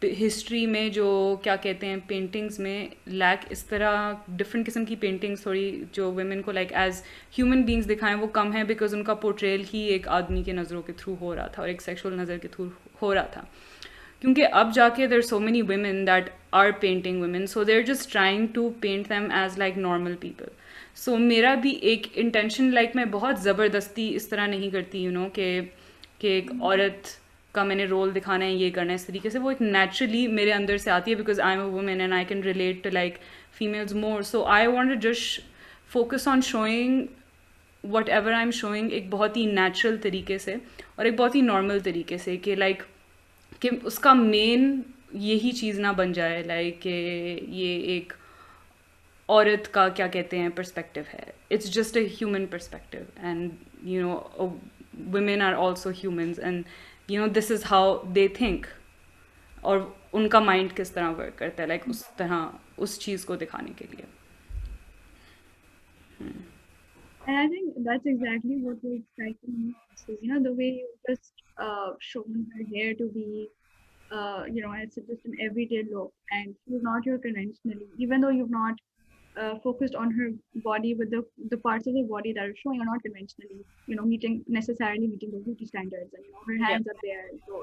हिस्ट्री में जो क्या कहते हैं पेंटिंग्स में लैक इस तरह डिफरेंट किस्म की पेंटिंग्स थोड़ी जो वुमेन को लाइक एज ह्यूमन बींग्स दिखाएं वो कम है, बिकॉज उनका पोर्ट्रेल ही एक आदमी के नज़रों के थ्रू हो रहा था और एक सेक्सुअल नज़र के थ्रू हो रहा था. क्योंकि अब जाके there so many women that are painting women, so they are just trying to paint them as like normal people. So मेरा भी एक इंटेंशन लाइक मैं बहुत ज़बरदस्ती इस तरह नहीं करती कि एक औरत का मैंने रोल दिखाना है, ये करना है, इस तरीके से वो एक नेचुरली मेरे अंदर से आती है, because I am a women and I can relate to like females more. So I want to just focus on showing whatever I am showing एक बहुत ही नेचुरल तरीके से और एक बहुत ही नॉर्मल तरीके से, कि लाइक कि उसका मेन यही चीज़ ना बन जाए लाइक ये एक औरत का क्या कहते हैं पर्सपेक्टिव है. It's just a human perspective and you know women are also humans and you know this is how they think और उनका माइंड किस तरह वर्क करता है लाइक उस तरह उस चीज़ को दिखाने के लिए. And I think that's exactly what was striking me. So, you know, the way you just shown her hair to be, you know, it's just an everyday look, and she's not your conventionally, even though you've not focused on her body with the parts of the body that are showing are not conventionally, you know, necessarily meeting the beauty standards, and you know, her Yeah. hands are there, so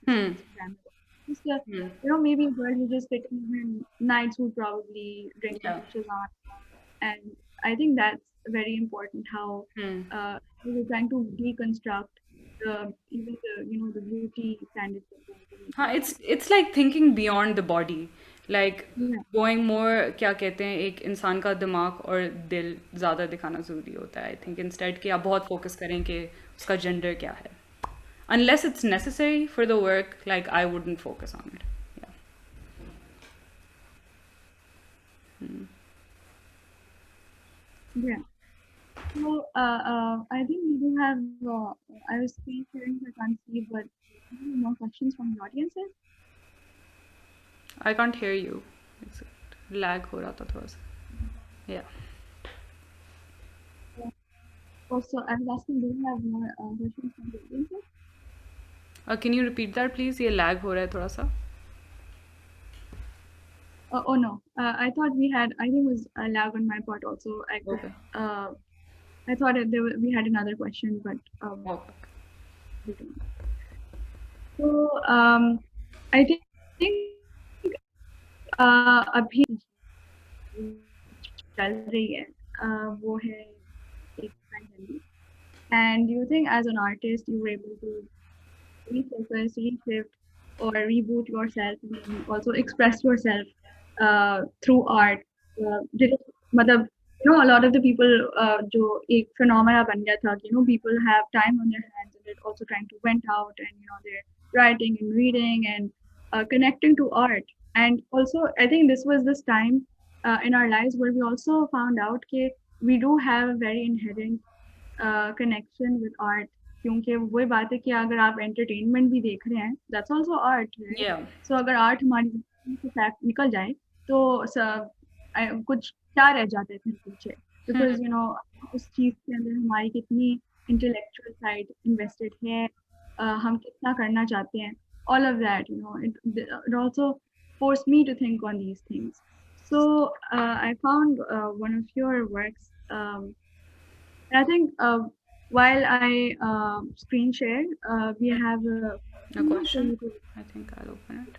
Hmm. Instagram. Just Hmm. you know, maybe a girl who just sitting in her nights would probably drinking Yeah. dishes on, and I think that's very important how Hmm. we're trying to deconstruct even the you know the beauty standards that we're हाँ, making. it's like thinking beyond the body, like Yeah, going more क्या कहते हैं एक इंसान का दिमाग और दिल ज़्यादा दिखाना ज़रूरी होता है. आई थिंक इंस्टेड कि आप बहुत फोकस करें कि उसका जेंडर क्या है. Unless it's necessary for the work, like I wouldn't focus on it. Yeah. yeah. So I think we do have. I was screen sharing, so I can't see, but any more questions from the audiences? I can't hear you. It's lag हो रहा था थोड़ा सा. Yeah. Also, I was asking, do we have more questions from the audiences? Can you repeat that please? ये lag हो रहा है थोड़ा सा. Oh no, I thought we had. I think it was a lag on my part also. I could. Okay. I thought we had another question, but Okay. we don't. So I think अभी चल रही है वो है एक pandemic. And do you think as an artist you were able to refocus, reshift, or reboot yourself and also express yourself through art? Did it, मतलब, you know, a lot of the people जो एक phenomena बन गया था कि you know people have time on their hands and they're also trying to vent out and you know they're writing and reading and connecting to art. And also I think this was this time in our lives where we also found out that we do have a very inherent connection with art. क्योंकि वही बात है कि अगर आप entertainment भी देख रहे हैं that's also art, right? Yeah. So अगर art हमारी जिंदगी से fact निकल जाए तो कुछ क्या रह जाता है फिर पीछे, because you know उस चीज के अंदर हमारी कितनी intellectual side invested है, हम कितना करना चाहते हैं, all of that, you know, it also forced me to think on these things. So I found one of your works. And I think while I screen share, we have a A question? for you I think I'll open it.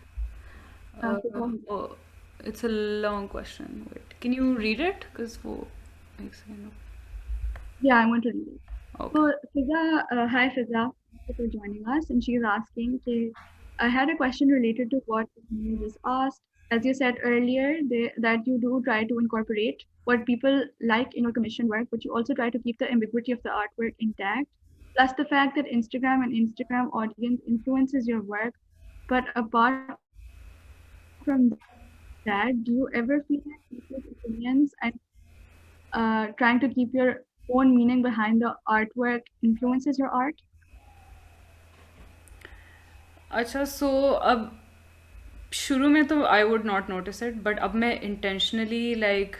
to go ahead. Oh, it's a long question. Wait, can you read it? Because वो एक second. Yeah, I'm going to read it. Okay. So Fiza, hi Fiza, thank you for joining us. And she's asking, I had a question related to what you just asked. As you said earlier, that you do try to incorporate what people like in your commission work, but you also try to keep the ambiguity of the artwork intact. Plus the fact that Instagram and Instagram audience influences your work. But apart from that, do you ever feel like people's opinions and trying to keep your own meaning behind the artwork influences your art? अच्छा सो अब शुरू में तो I would not notice it but अब मैं intentionally like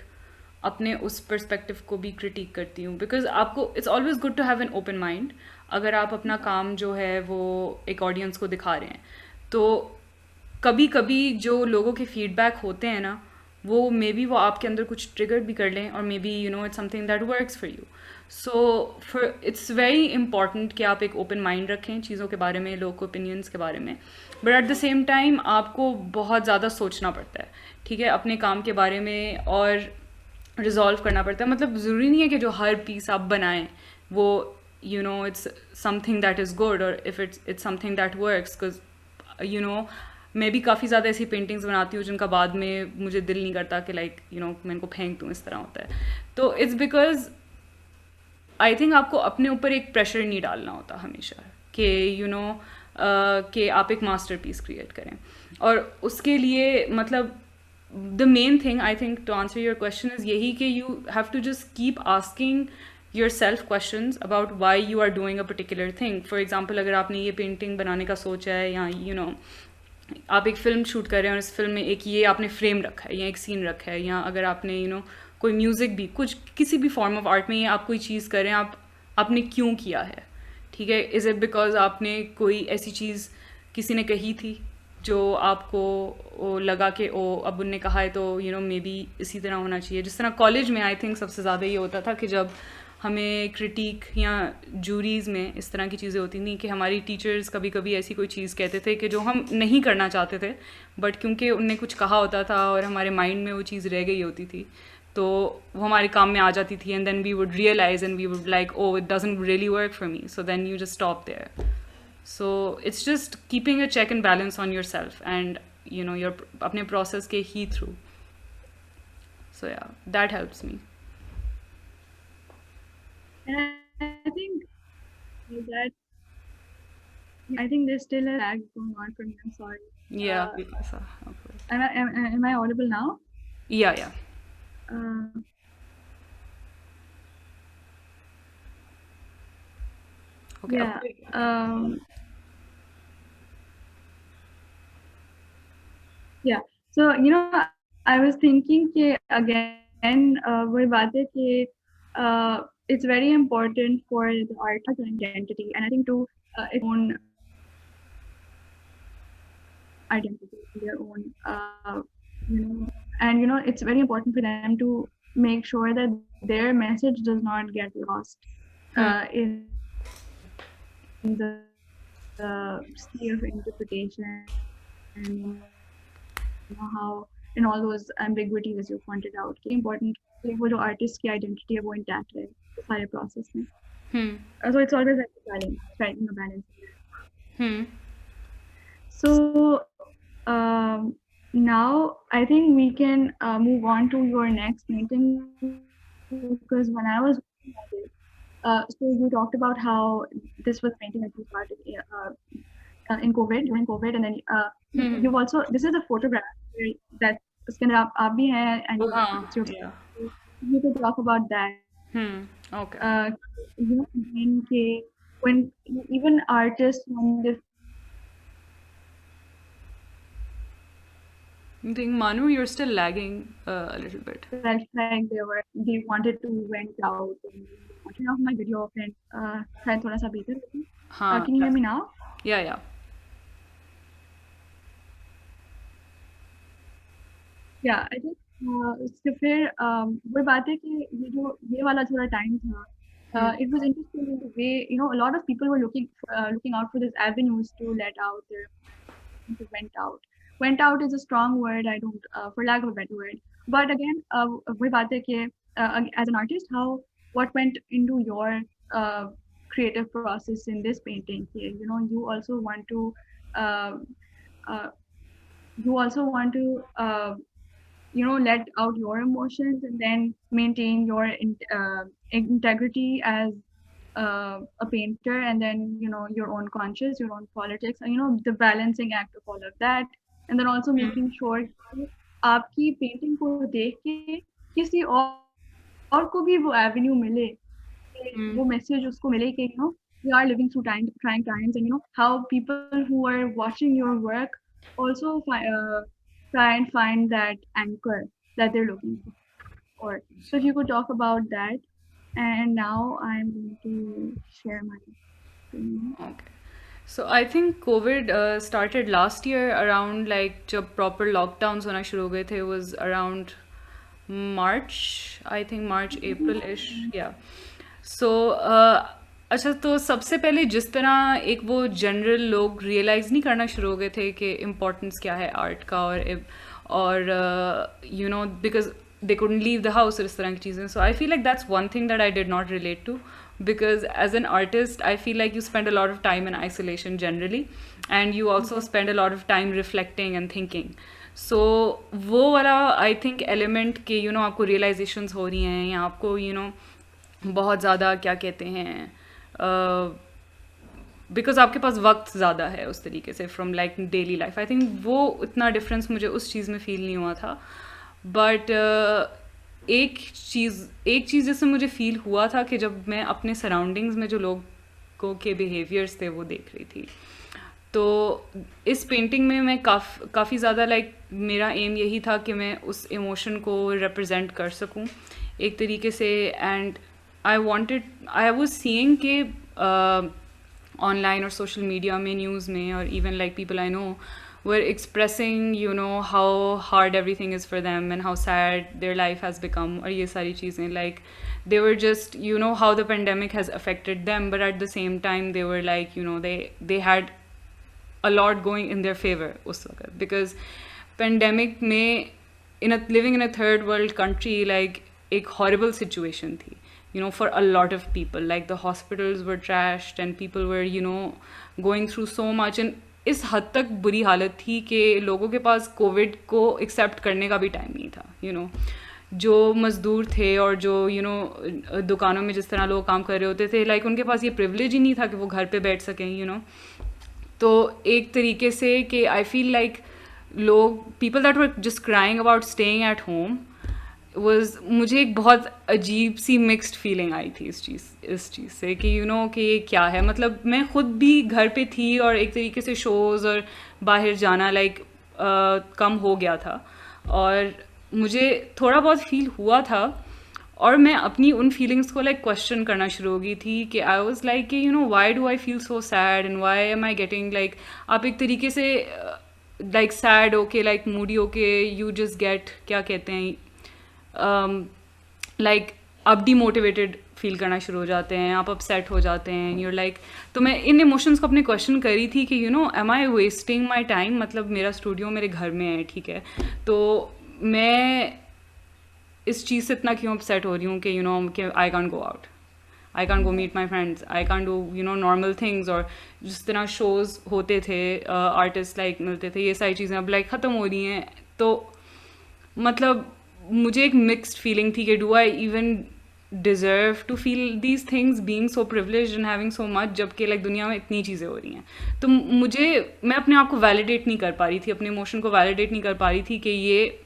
अपने उस perspective को भी क्रिटिक करती हूँ बिकॉज आपको it's always good to have an open mind अगर आप अपना काम जो है वो एक ऑडियंस को दिखा रहे हैं तो कभी कभी जो लोगों के फीडबैक होते हैं ना वो मे बी वो आपके अंदर कुछ ट्रिगर भी कर लें और may be you know it's something that works for you so for its very important कि आप एक ओपन माइंड रखें चीज़ों के बारे में लोगों के ओपिनियंस के बारे में but at the same time आपको बहुत ज़्यादा सोचना पड़ता है ठीक है अपने काम के बारे में और रिजॉल्व करना पड़ता है मतलब ज़रूरी नहीं है कि जो हर पीस आप बनाएं वो you know it's something that is good और if it's something that works because you know मैं भी काफ़ी ज़्यादा ऐसी पेंटिंग्स बनाती हूँ जिनका बाद में मुझे दिल नहीं करता कि लाइक यू नो मैं इनको फेंक दूँ इस तरह होता है तो इट्स बिकॉज आई थिंक आपको अपने ऊपर एक प्रेशर नहीं डालना होता हमेशा कि यू नो कि आप एक मास्टरपीस क्रिएट करें और उसके लिए मतलब the main thing I think to answer your question is यही कि you have to just keep asking yourself questions about why you are doing a particular thing. For example अगर आपने ये पेंटिंग बनाने का सोचा है या आप एक फ़िल्म शूट कर रहे हैं और इस फिल्म में एक ये आपने फ्रेम रखा है या एक सीन रखा है, या अगर आपने कोई म्यूज़िक भी कुछ किसी भी फॉर्म ऑफ आर्ट में ये आप कोई चीज़ कर रहे हैं, आपने क्यों किया है. ठीक है, इज़ इट बिकॉज आपने कोई ऐसी चीज़ किसी ने कही थी जो आपको लगा कि अब उनने कहा है तो मे बी इसी तरह होना चाहिए. जिस तरह कॉलेज में आई थिंक सबसे ज़्यादा ये होता था कि जब हमें क्रिटिक या जूरीज़ में इस तरह की चीज़ें होती थी कि हमारी टीचर्स कभी कभी ऐसी कोई चीज़ कहते थे कि जो हम नहीं करना चाहते थे, बट क्योंकि उनने कुछ कहा होता था और हमारे माइंड में वो चीज़ रह गई होती थी, तो वो हमारे काम में आ जाती थी. And then we would realise and we would like, oh it doesn't really work for me, so then you just stop there. So it's just keeping a check and balance on yourself and your अपने process के ही through. So yeah, that helps me. And I think that I think there's still a lag going on for me. I'm sorry. Yeah, Am I audible now? Yeah. Okay. Yeah. Yeah. So I was thinking कि again वही बात है कि it's very important for the art identity, and I think to its own identity, their own and it's very important for them to make sure that their message does not get lost in the sea of interpretation and how in all those ambiguities as you pointed out. कि important कि वो जो artist की identity है वो intact रहे इस सारे process में. So it's always like a balance, striking a balance. So now I think we can move on to your next painting, because when I was looking at it, so you talked about how this was painting that you started in COVID, during COVID, and then you've also, this is a photograph that उसके अंदर आप भी हैं, and you could talk about that. Okay. When even artists, when they I think Manu, you're still lagging a little bit. felt like they wanted to vent out. Turn off my video and शायद थोड़ा सा better. Can you hear me now? Yeah. Yeah, I think उससे फिर वही बात है कि ये वाला थोड़ा time था. It was interesting in the way a lot of people were looking out for these avenues to let out to vent out. Went out is a strong word. I don't, for lack of a better word. But again, वही बात है कि as an artist, what went into your creative process in this painting here? You also want to let out your emotions and then maintain your integrity as a painter, and then your own conscience, your own politics, and the balancing act of all of that, and then also making sure कि आपकी painting को देख के किसी और को भी वो एवेन्यू मिले, वो मैसेज उसको मिले कि we are living through trying times, and how people who are watching your work also try and find that anchor that they're looking for. So if you could talk about that. And now I'm going to share my opinion. Okay. So I think COVID started last year around like जब proper lockdowns होना शुरू हो गए थे, was around March, I think March, April-ish, yeah. So अच्छा, तो सबसे पहले जिस तरह एक वो जनरल लोग रियलाइज़ नहीं करना शुरू हो गए थे कि इम्पोर्टेंस क्या है आर्ट का, और because they couldn't leave the house और इस तरह की चीज़ें. So I feel like that's one thing that I did not relate to, because as an artist I feel like you spend a lot of time in isolation generally, and you also spend a lot of time reflecting and thinking. So वो वाला I think element के आपको realizations हो रही हैं, या आपको बहुत ज़्यादा क्या कहते हैं बिकॉज आपके पास वक्त ज़्यादा है उस तरीके से from like daily life. I think वो इतना डिफरेंस मुझे उस चीज़ में फील नहीं हुआ था। बट एक चीज़ जिससे मुझे फील हुआ था कि जब मैं अपने सराउंडिंग्स में जो लोगों के बिहेवियर्स थे वो देख रही थी, तो इस पेंटिंग में मैं काफ़ी ज़्यादा लाइक मेरा एम यही था कि मैं उस इमोशन को रिप्रेजेंट कर सकूं एक तरीके से। एंड आई वाज सीइंग कि ऑनलाइन और सोशल मीडिया में, न्यूज़ में, और even like people I know were expressing how hard everything is for them and how sad their life has become, और ये सारी चीज़ें like they were just how the pandemic has affected them, but at the same time they were like they had a lot going in their favor उस वक्त, because pandemic में living in a third world country, like एक horrible situation थी for a lot of people, like the hospitals were trashed and people were going through so much, and इस हद तक बुरी हालत थी कि लोगों के पास कोविड को एक्सेप्ट करने का भी टाइम नहीं था। जो मज़दूर थे और जो दुकानों में जिस तरह लोग काम कर रहे होते थे, लाइक उनके पास ये प्रिविलेज ही नहीं था कि वो घर पे बैठ सकें। तो एक तरीके से कि आई फील लाइक लोग, people that were just crying about staying at home, मुझे एक बहुत अजीब सी मिक्स्ड फीलिंग आई थी इस चीज़ से कि कि ये क्या है। मतलब मैं खुद भी घर पे थी और एक तरीके से शोज़ और बाहर जाना लाइक कम हो गया था, और मुझे थोड़ा बहुत फील हुआ था, और मैं अपनी उन फीलिंग्स को लाइक क्वेश्चन करना शुरू हो गई थी कि आई वाज लाइक कि why do I feel so sad and why am I getting like, आप एक तरीके से लाइक सैड होके, लाइक मूडी होके, यू जस्ट गेट, क्या कहते हैं, लाइक आप डीमोटिवेटेड फील करना शुरू हो जाते हैं, आप अपसेट हो जाते हैं, यूर लाइक। तो मैं इन इमोशंस को अपने क्वेश्चन करी थी कि am I wasting my time, मतलब मेरा स्टूडियो मेरे घर में है, ठीक है, तो मैं इस चीज़ से इतना क्यों अपसेट हो रही हूँ कि कि I can't go out, I can't go meet my friends, I can't do normal things, और जिस तरह शोज़ होते थे, आर्टिस्ट लाइक मिलते थे, ये सारी चीज़ें अब लाइक ख़त्म हो रही हैं। तो मतलब मुझे एक मिक्स्ड फीलिंग थी कि do I even deserve to feel these things being so privileged and having so much, जबकि लाइक दुनिया में इतनी चीज़ें हो रही हैं। तो मैं अपने आप को वैलिडेट नहीं कर पा रही थी, अपने इमोशन को वैलिडेट नहीं कर पा रही थी कि ये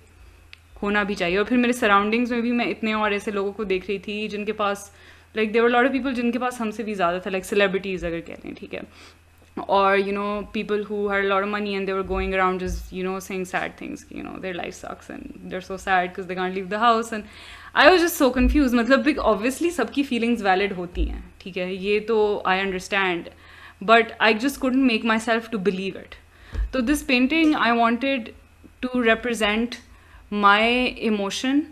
होना भी चाहिए। और फिर मेरे सराउंडिंग्स में भी मैं इतने और ऐसे लोगों को देख रही थी जिनके पास like there were lot of people जिनके पास हमसे भी ज़्यादा था, लाइक सेलिब्रिटीज़ अगर कह लें, ठीक है, or people who had a lot of money and they were going around just saying sad things, their life sucks and they're so sad because they can't leave the house, and I was just so confused। मतलब big obviously सबकी feelings valid होती हैं, ठीक है, ये तो I understand, but I just couldn't make myself to believe it। तो this painting I wanted to represent my emotion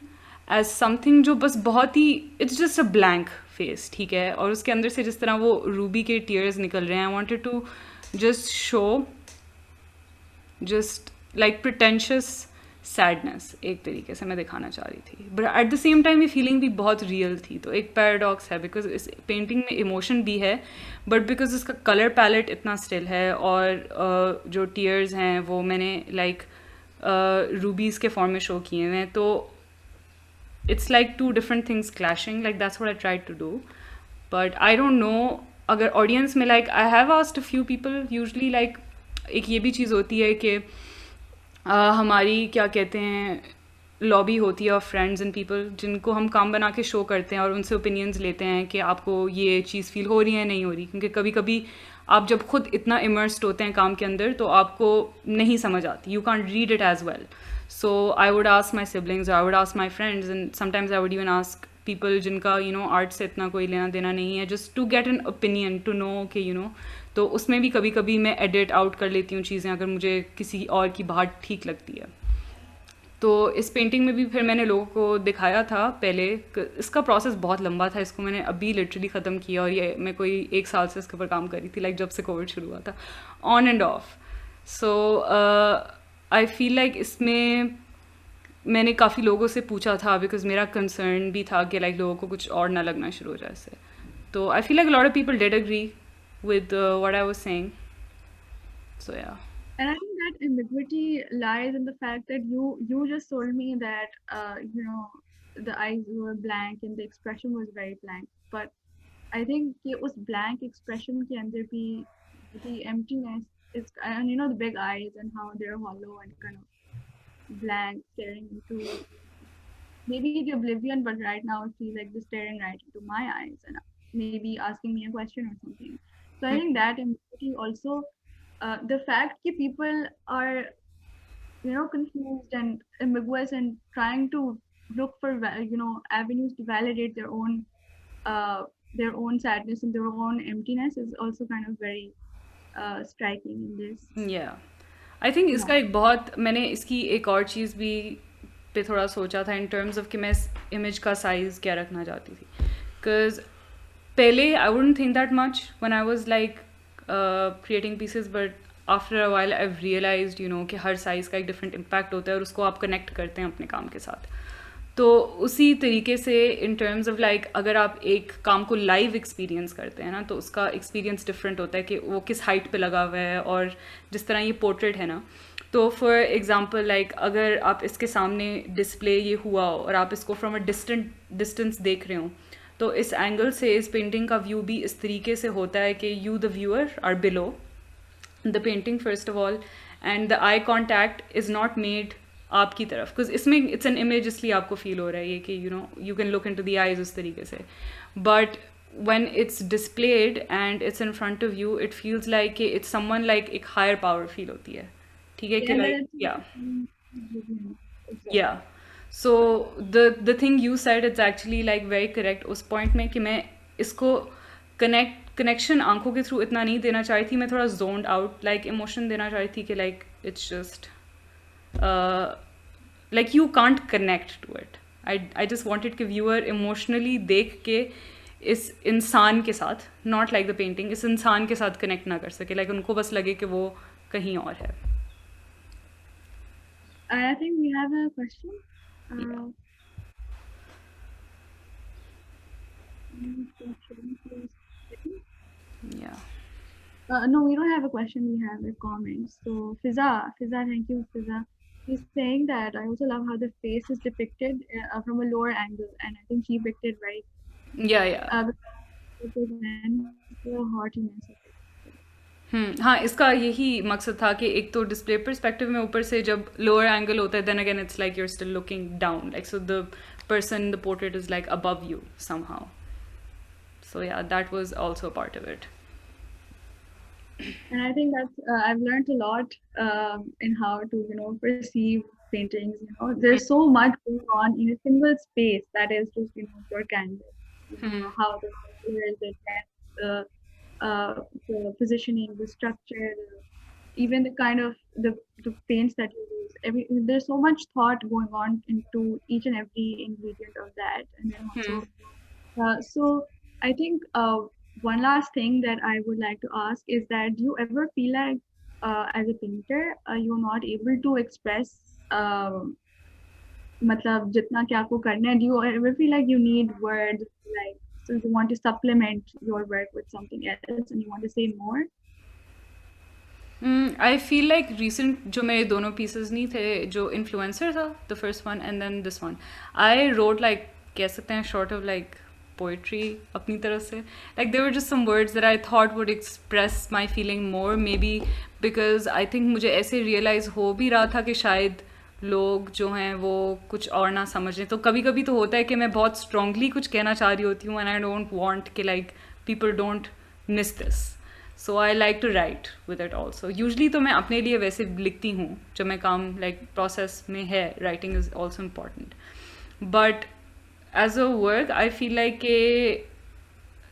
as something जो बस बहुत ही, it's just a blank face, ठीक है, और उसके अंदर से जिस तरह वो रूबी के टीयर्स निकल रहे हैं, I wanted to just show just like pretentious sadness, एक तरीके से मैं दिखाना चाह रही थी, but at the same time ये फीलिंग भी बहुत रियल थी। तो एक पैराडॉक्स है, बिकॉज इस पेंटिंग में इमोशन भी है, बट बिकॉज इसका कलर पैलेट इतना स्टिल है, और जो टीयर्स हैं वो मैंने लाइक रूबीज़ के फॉर्म में शो किए हुए हैं, तो it's like two different things clashing, like that's what I tried to do, but I don't know अगर audience में like I have asked a few people, usually like एक ये भी चीज़ होती है कि हमारी क्या कहते हैं लॉबी होती है ऑफ फ्रेंड्स एंड पीपल जिनको हम काम बना के शो करते हैं और उनसे ओपिनियंस लेते हैं कि आपको ये चीज़ फील हो रही है नहीं हो रही, क्योंकि कभी कभी आप जब खुद इतना इमर्स्ड होते हैं काम के अंदर तो आपको नहीं समझ आती, you can't read it as well. So I would ask my siblings, or I would ask my friends, and sometimes I would even ask people जिनका art से इतना कोई लेना देना नहीं है, just to get an opinion, to know कि तो उसमें भी कभी कभी मैं edit out कर लेती हूँ चीज़ें अगर मुझे किसी और की बात ठीक लगती है। तो इस पेंटिंग में भी फिर मैंने लोगों को दिखाया था पहले, इसका प्रोसेस बहुत लंबा था, इसको मैंने अभी लिटरली ख़त्म किया, और ये मैं कोई 1 साल से इसके ऊपर काम कर रही थी, लाइक जब से कोविड शुरू हुआ था, on end of. So I feel like इसमें मैंने काफ़ी लोगों से पूछा था, बिकॉज मेरा कंसर्न भी था कि लाइक लोगों को कुछ और ना लगना शुरू हो जाए इससे। तो I feel like lot of people did agree with what I was saying, so yeah. And I think that ambiguity lies in the fact that you just told me that the eyes were blank and the expression was very blank, but I think कि उस blank expression के अंदर भी the emptiness is, and you know, the big eyes and how they're hollow and kind of blank, staring into maybe the oblivion, but right now it feels like they're staring right into my eyes and maybe asking me a question or something. So I think that ambiguity also, the fact that people are, you know, confused and ambiguous and trying to look for you know, avenues to validate uh, their own sadness and their own emptiness is also kind of very striking in this. या I think Yeah. इसका एक बहुत मैंने इसकी एक और चीज़ भी पे थोड़ा सोचा था इन टर्म्स ऑफ कि मैं इस इमेज का साइज़ क्या रखना चाहती थी बिकॉज पहले I wouldn't think that much when I was like creating pieces but after a while I realised you know कि हर साइज़ का एक डिफरेंट इम्पैक्ट होता है और उसको आप कनेक्ट करते हैं अपने काम के साथ. तो उसी तरीके से इन टर्म्स ऑफ लाइक अगर आप एक काम को लाइव एक्सपीरियंस करते हैं ना तो उसका एक्सपीरियंस डिफरेंट होता है कि वो किस हाइट पे लगा हुआ है. और जिस तरह ये पोर्ट्रेट है ना, तो फॉर एग्जांपल लाइक अगर आप इसके सामने डिस्प्ले ये हुआ हो और आप इसको फ्रॉम अ डिस्टेंस देख रहे हो, तो इस एंगल से इस पेंटिंग का व्यू भी इस तरीके से होता है कि you the viewer are below the painting first of all, and the eye contact is not made आपकी तरफ, बिकॉज इसमें इट्स एन इमेज इसलिए आपको फील हो रहा है ये कि you know you can look into the eyes उस तरीके से. But when it's displayed and it's in front of you, it feels like it's someone like एक higher power feel होती है. ठीक है कि And like then yeah. it's Yeah. So the thing you said, it's actually like very correct उस point में कि मैं इसको connection आंखों के थ्रू इतना नहीं देना चाही थी. मैं थोड़ा zoned out like emotion देना चाही थी कि like it's just like you can't connect to it. I just wanted कि viewer emotionally देख के इस इंसान के साथ, not like the painting, इस इंसान के साथ connect ना कर सके, like उनको बस लगे कि वो कहीं और है. I think we have a question. Yeah. Yeah. No, we don't have a question. We have a comment. So Fiza, thank you, Fiza. He's saying that I also love how the face is depicted from a lower angle, and I think she picked it right. Yeah. Because it represents the haughtiness of it. हाँ, इसका यही मकसद था कि एक तो display perspective में ऊपर से जब लोअर एंगल होता है, then again it's like you are still looking down, like so the person the portrait is like above you somehow. So yeah, that was also a part of it. And I think that's I've learned a lot in how to, you know, perceive paintings. You know, there's so much going on in a single space that is just, you know, your canvas. You know, how the colors, the depth, the positioning, the structure, even the kind of the paints that you use. There's so much thought going on into each and every ingredient of that, and then also so I think one last thing that I would like to ask is that do you ever feel like as a painter you're not able to express मतलब जितना कि आपको करना है, do you ever feel like you need words, like so you want to supplement your work with something else and you want to say more? I feel like recent जो मेरे दोनों pieces नहीं थे, जो इन्फ्लुएंसर था the first one and then this one, I wrote like कह सकते हैं शॉर्ट ऑफ लाइक पोइट्री अपनी तरफ से. Like there were just some words that I thought would express my feeling more, maybe because I think मुझे ऐसे realise हो भी रहा था कि शायद लोग जो हैं वो कुछ और ना समझें. तो कभी कभी तो होता है कि मैं बहुत स्ट्रांगली कुछ कहना चाह रही होती हूँ एंड आई डोंट वांट कि like people don't miss this. So I like to write with it also. Usually तो मैं अपने लिए वैसे लिखती हूँ जब मैं काम लाइक प्रोसेस में है, writing is also important. But as a work I feel like के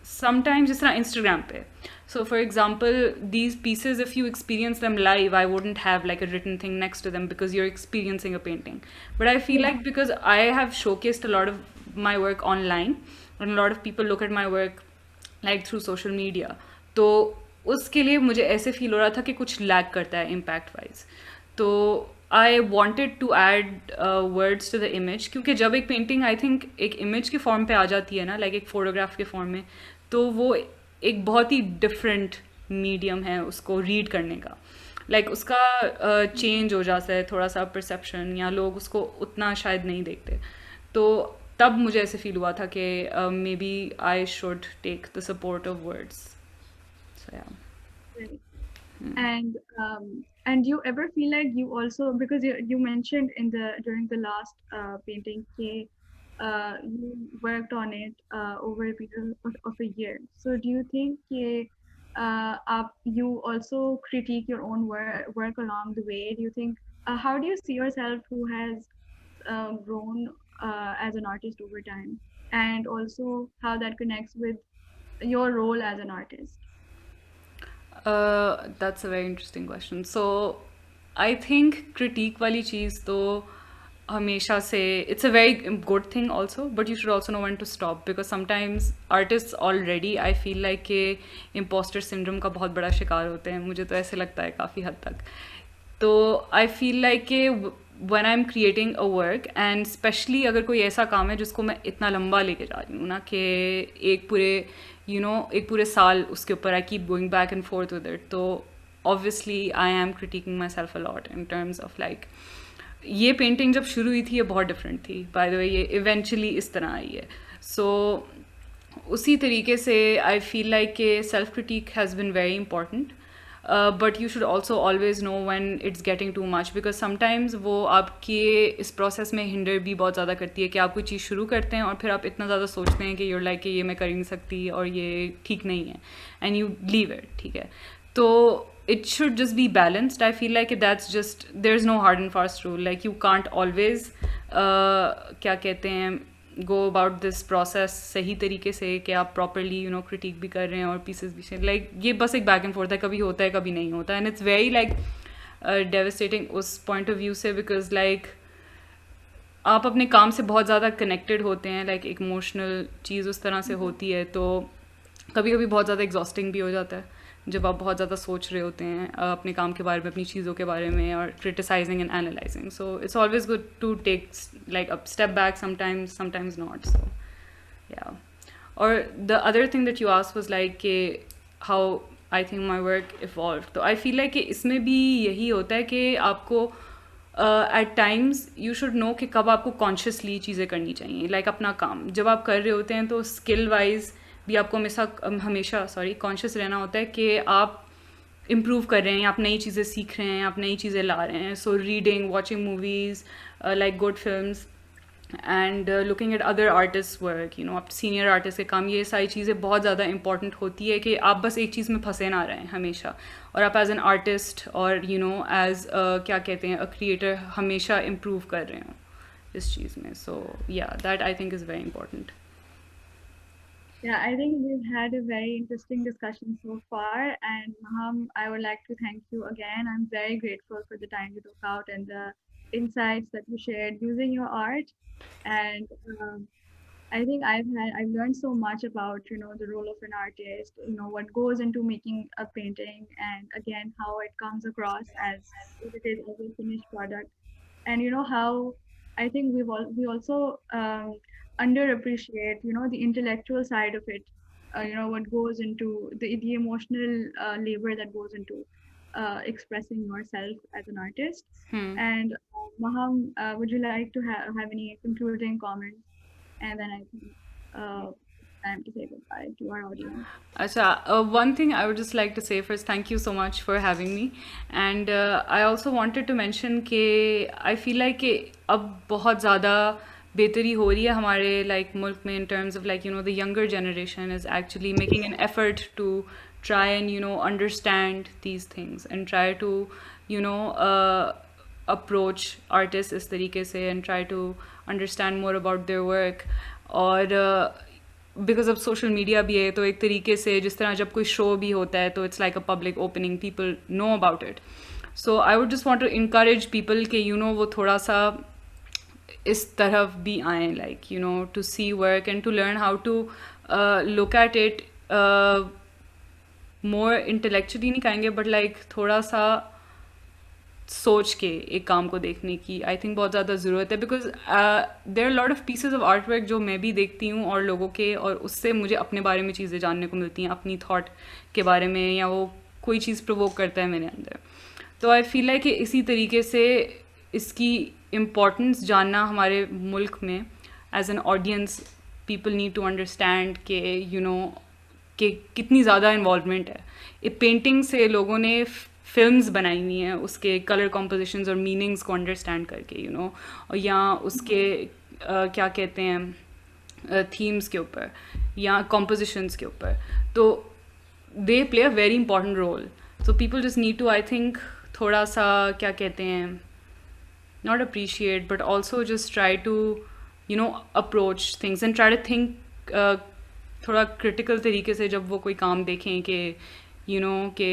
समटाइम्स जिस तरह इंस्टाग्राम पे, so for example these pieces if you experience them live I wouldn't have like a written thing next to them because you're experiencing a painting. But I feel like because I have showcased a lot of my work online and a lot of people look at my work like through social media, तो उसके लिए मुझे ऐसे feel हो रहा था कि कुछ लैग करता है इम्पैक्ट वाइज. तो I wanted to add words to the image, क्योंकि जब एक पेंटिंग आई थिंक एक इमेज के फॉर्म पे आ जाती है ना, लाइक एक फोटोग्राफ के फॉर्म में, तो वो एक बहुत ही डिफरेंट मीडियम है उसको रीड करने का. लाइक उसका चेंज हो जाता है थोड़ा सा परसेप्शन, या लोग उसको उतना शायद नहीं देखते. तो तब मुझे ऐसे फील हुआ था कि maybe I should take the support of words. So yeah. Right. And you ever feel like you also, because you mentioned in the during the last painting ke, you worked on it over a period of a year. So do you think you also critique your own work along the way? Do you think how do you see yourself who has grown as an artist over time, and also how that connects with your role as an artist? That's a very interesting question. So, I think critique वाली चीज़ तो हमेशा से it's a very good thing also, but you should also know when to stop because sometimes artists already I feel like के imposter syndrome का बहुत बड़ा शिकार होते हैं. मुझे तो ऐसे लगता है काफ़ी हद तक. तो आई फील लाइक कि one I am creating a work and specially अगर कोई ऐसा काम है जिसको मैं इतना लंबा लेके जा रही हूँ ना कि एक पूरे एक पूरे साल उसके ऊपर I keep going back and forth with it तो obviously I am critiquing myself a lot in terms of like ये पेंटिंग जब शुरू हुई थी ये बहुत डिफरेंट थी बाय द वे ये इवेंचुअली इस तरह आई है सो उसी तरीके से आई फील लाइक कि self critic has been very important but you should also always know when it's getting too much because sometimes वो आपके इस प्रोसेस में हिंडर भी बहुत ज़्यादा करती है कि आप कोई चीज़ शुरू करते हैं और फिर आप इतना ज़्यादा सोचते हैं कि यूर लाइक कि ये मैं कर ही नहीं सकती और ये ठीक नहीं है एंड यू लीव इट ठीक है तो it should just be balanced. I feel like that's just there's no hard and fast rule. Like you can't always क्या कहते हैं go about this process सही तरीके से कि आप properly critique भी कर रहे हैं और pieces भी like ये बस एक back and forth है कभी होता है कभी नहीं होता and it's very like devastating उस point of view से because like आप अपने काम से बहुत ज़्यादा connected होते हैं like एक emotional चीज़ उस तरह से होती है तो कभी कभी बहुत ज़्यादा exhausting भी हो जाता है जब आप बहुत ज़्यादा सोच रहे होते हैं अपने काम के बारे में अपनी चीज़ों के बारे में और criticising and analysing so it's always good to take like a step back sometimes not so yeah और the other thing that you asked was like कि how I think my work evolve तो I feel like कि इसमें भी यही होता है कि आपको at times you should know कि कब आपको कॉन्शियसली चीज़ें करनी चाहिए लाइक अपना काम जब आप कर रहे होते हैं तो स्किल वाइज भी आपको हमेशा कॉन्शियस रहना होता है कि आप इम्प्रूव कर रहे हैं आप नई चीज़ें सीख रहे हैं आप नई चीज़ें ला रहे हैं so reading watching movies like good films and looking at other artist work आप सीनियर आर्टिस्ट के काम ये सारी चीज़ें बहुत ज़्यादा इंपॉर्टेंट होती है कि आप बस एक चीज़ में फंसे ना रहें हमेशा और आप एज एन आर्टिस्ट और एज क्या कहते हैं अ क्रिएटर हमेशा इम्प्रूव कर रहे हो इस चीज़ में सो या that I think is very important Yeah, I think we've had a very interesting discussion so far. And Maham, I would like to thank you again. I'm very grateful for the time you took out and the insights that you shared using your art. And I think I've learned so much about the role of an artist, what goes into making a painting, and again how it comes across as if it is as a finished product. And how I think we also underappreciate the intellectual side of it, what goes into the emotional labor that goes into expressing yourself as an artist. And Maham, would you like to have any concluding comments, and then I think time to say goodbye to our audience. Acha, one thing I would just like to say first, thank you so much for having me. And I also wanted to mention कि I feel like कि अब बहुत ज़्यादा बेहतरी हो रही है हमारे like मुल्क में in terms of like the younger generation is actually making an effort to try and understand these things and try to approach artists इस तरीके से and try to understand more about their work और because अब social media भी है तो एक तरीके से जिस तरह जब कोई शो भी होता है तो it's like a public opening people know about it so I would just want to encourage people के वो थोड़ा सा इस तरफ भी आएँ like to see work and to learn how to look at it more intellectually नहीं कहेंगे बट लाइक थोड़ा सा सोच के एक काम को देखने की आई थिंक बहुत ज़्यादा ज़रूरत है because there are lot of pieces of art work जो मैं भी देखती हूँ और लोगों के और उससे मुझे अपने बारे में चीज़ें जानने को मिलती हैं अपनी थॉट के बारे में या वो कोई चीज़ प्रोवोक करता है मेरे अंदर तो आई फील लाइक कि इसी तरीके से इसकी इम्पोर्टेंस जानना हमारे मुल्क में as an audience people need to understand कि कि कितनी ज़्यादा इन्वॉल्वमेंट है पेंटिंग से लोगों ने फिल्म्स बनाई हुई हैं उसके कलर कॉम्पोजिशंस और मीनिंग्स को अंडरस्टैंड करके, और या उसके क्या कहते हैं, थीम्स के ऊपर या कॉम्पोजिशंस के ऊपर। तो they play a very important role. So people just need to, I think, थोड़ा सा क्या कहते हैं, not appreciate but also just try to approach things and try to think थोड़ा क्रिटिकल तरीके से जब वो कोई काम देखें कि कि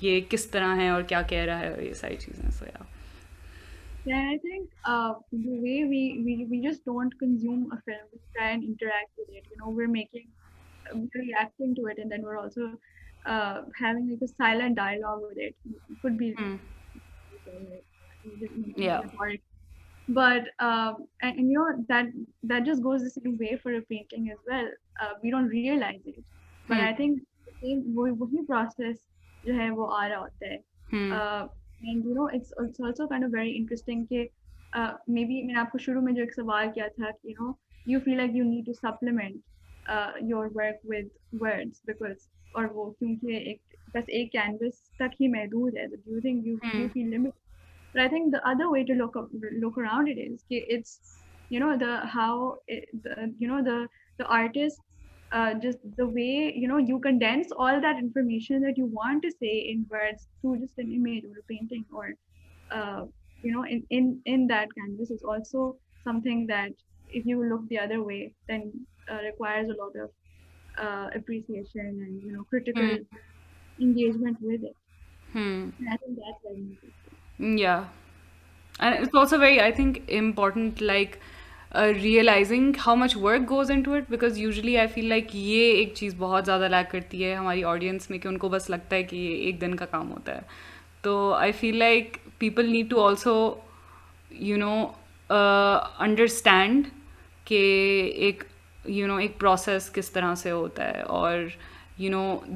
ये किस तरह है और क्या कह रहा है और ये सारी चीज़ें। सो या Yeah, I think the way we just don't consume a film, we try and interact with it. We're we're reacting to it, and then we're also having like a silent dialogue with it. It could be like, या metaphoric, but that just goes the same way for a painting as well. We don't realize it, but I think the same वही process जो है वो आ रहा होता है. And it's also kind of very interesting कि maybe मैंने आपको शुरू में जो एक सवाल किया था कि you feel like you need to supplement your work with words because और वो क्योंकि बस एक canvas तक ही महदूद है. So do you think you feel limited? But I think the other way to look around it is it's the how the artist just the way you condense all that information that you want to say in words through just an image or a painting or uh, in that canvas is also something that if you look the other way then requires a lot of appreciation and critical engagement with it. And I think that's very interesting. yeah and it's also very, I think, important, like realizing how much work goes into it, because usually I feel like ये एक चीज़ बहुत ज़्यादा lack करती है हमारी audience में कि उनको बस लगता है कि ये एक दिन का काम होता है। तो I feel like people need to also understand कि एक एक प्रोसेस किस तरह से होता है, और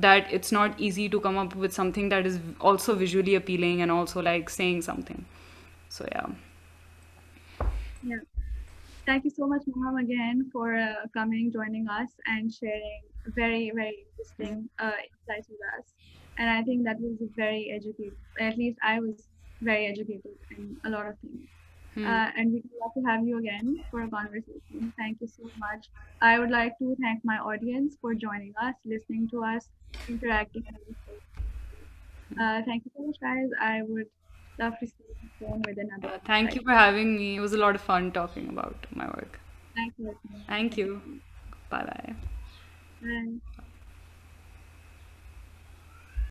that it's not easy to come up with something that is also visually appealing and also like saying something. So yeah. Yeah. Thank you so much, Moham, again for coming, joining us, and sharing very, very interesting insights with us. And I think that was very educated. At least I was very educated in a lot of things. And we'd love to have you again for a conversation. Thank you so much. I would like to thank my audience for joining us, listening to us, interacting with us. Thank you so much, guys. I would love to see you soon with another Thank you insight. for having me. It was a lot of fun talking about my work. Thank you. Thank you. Bye bye. Bye.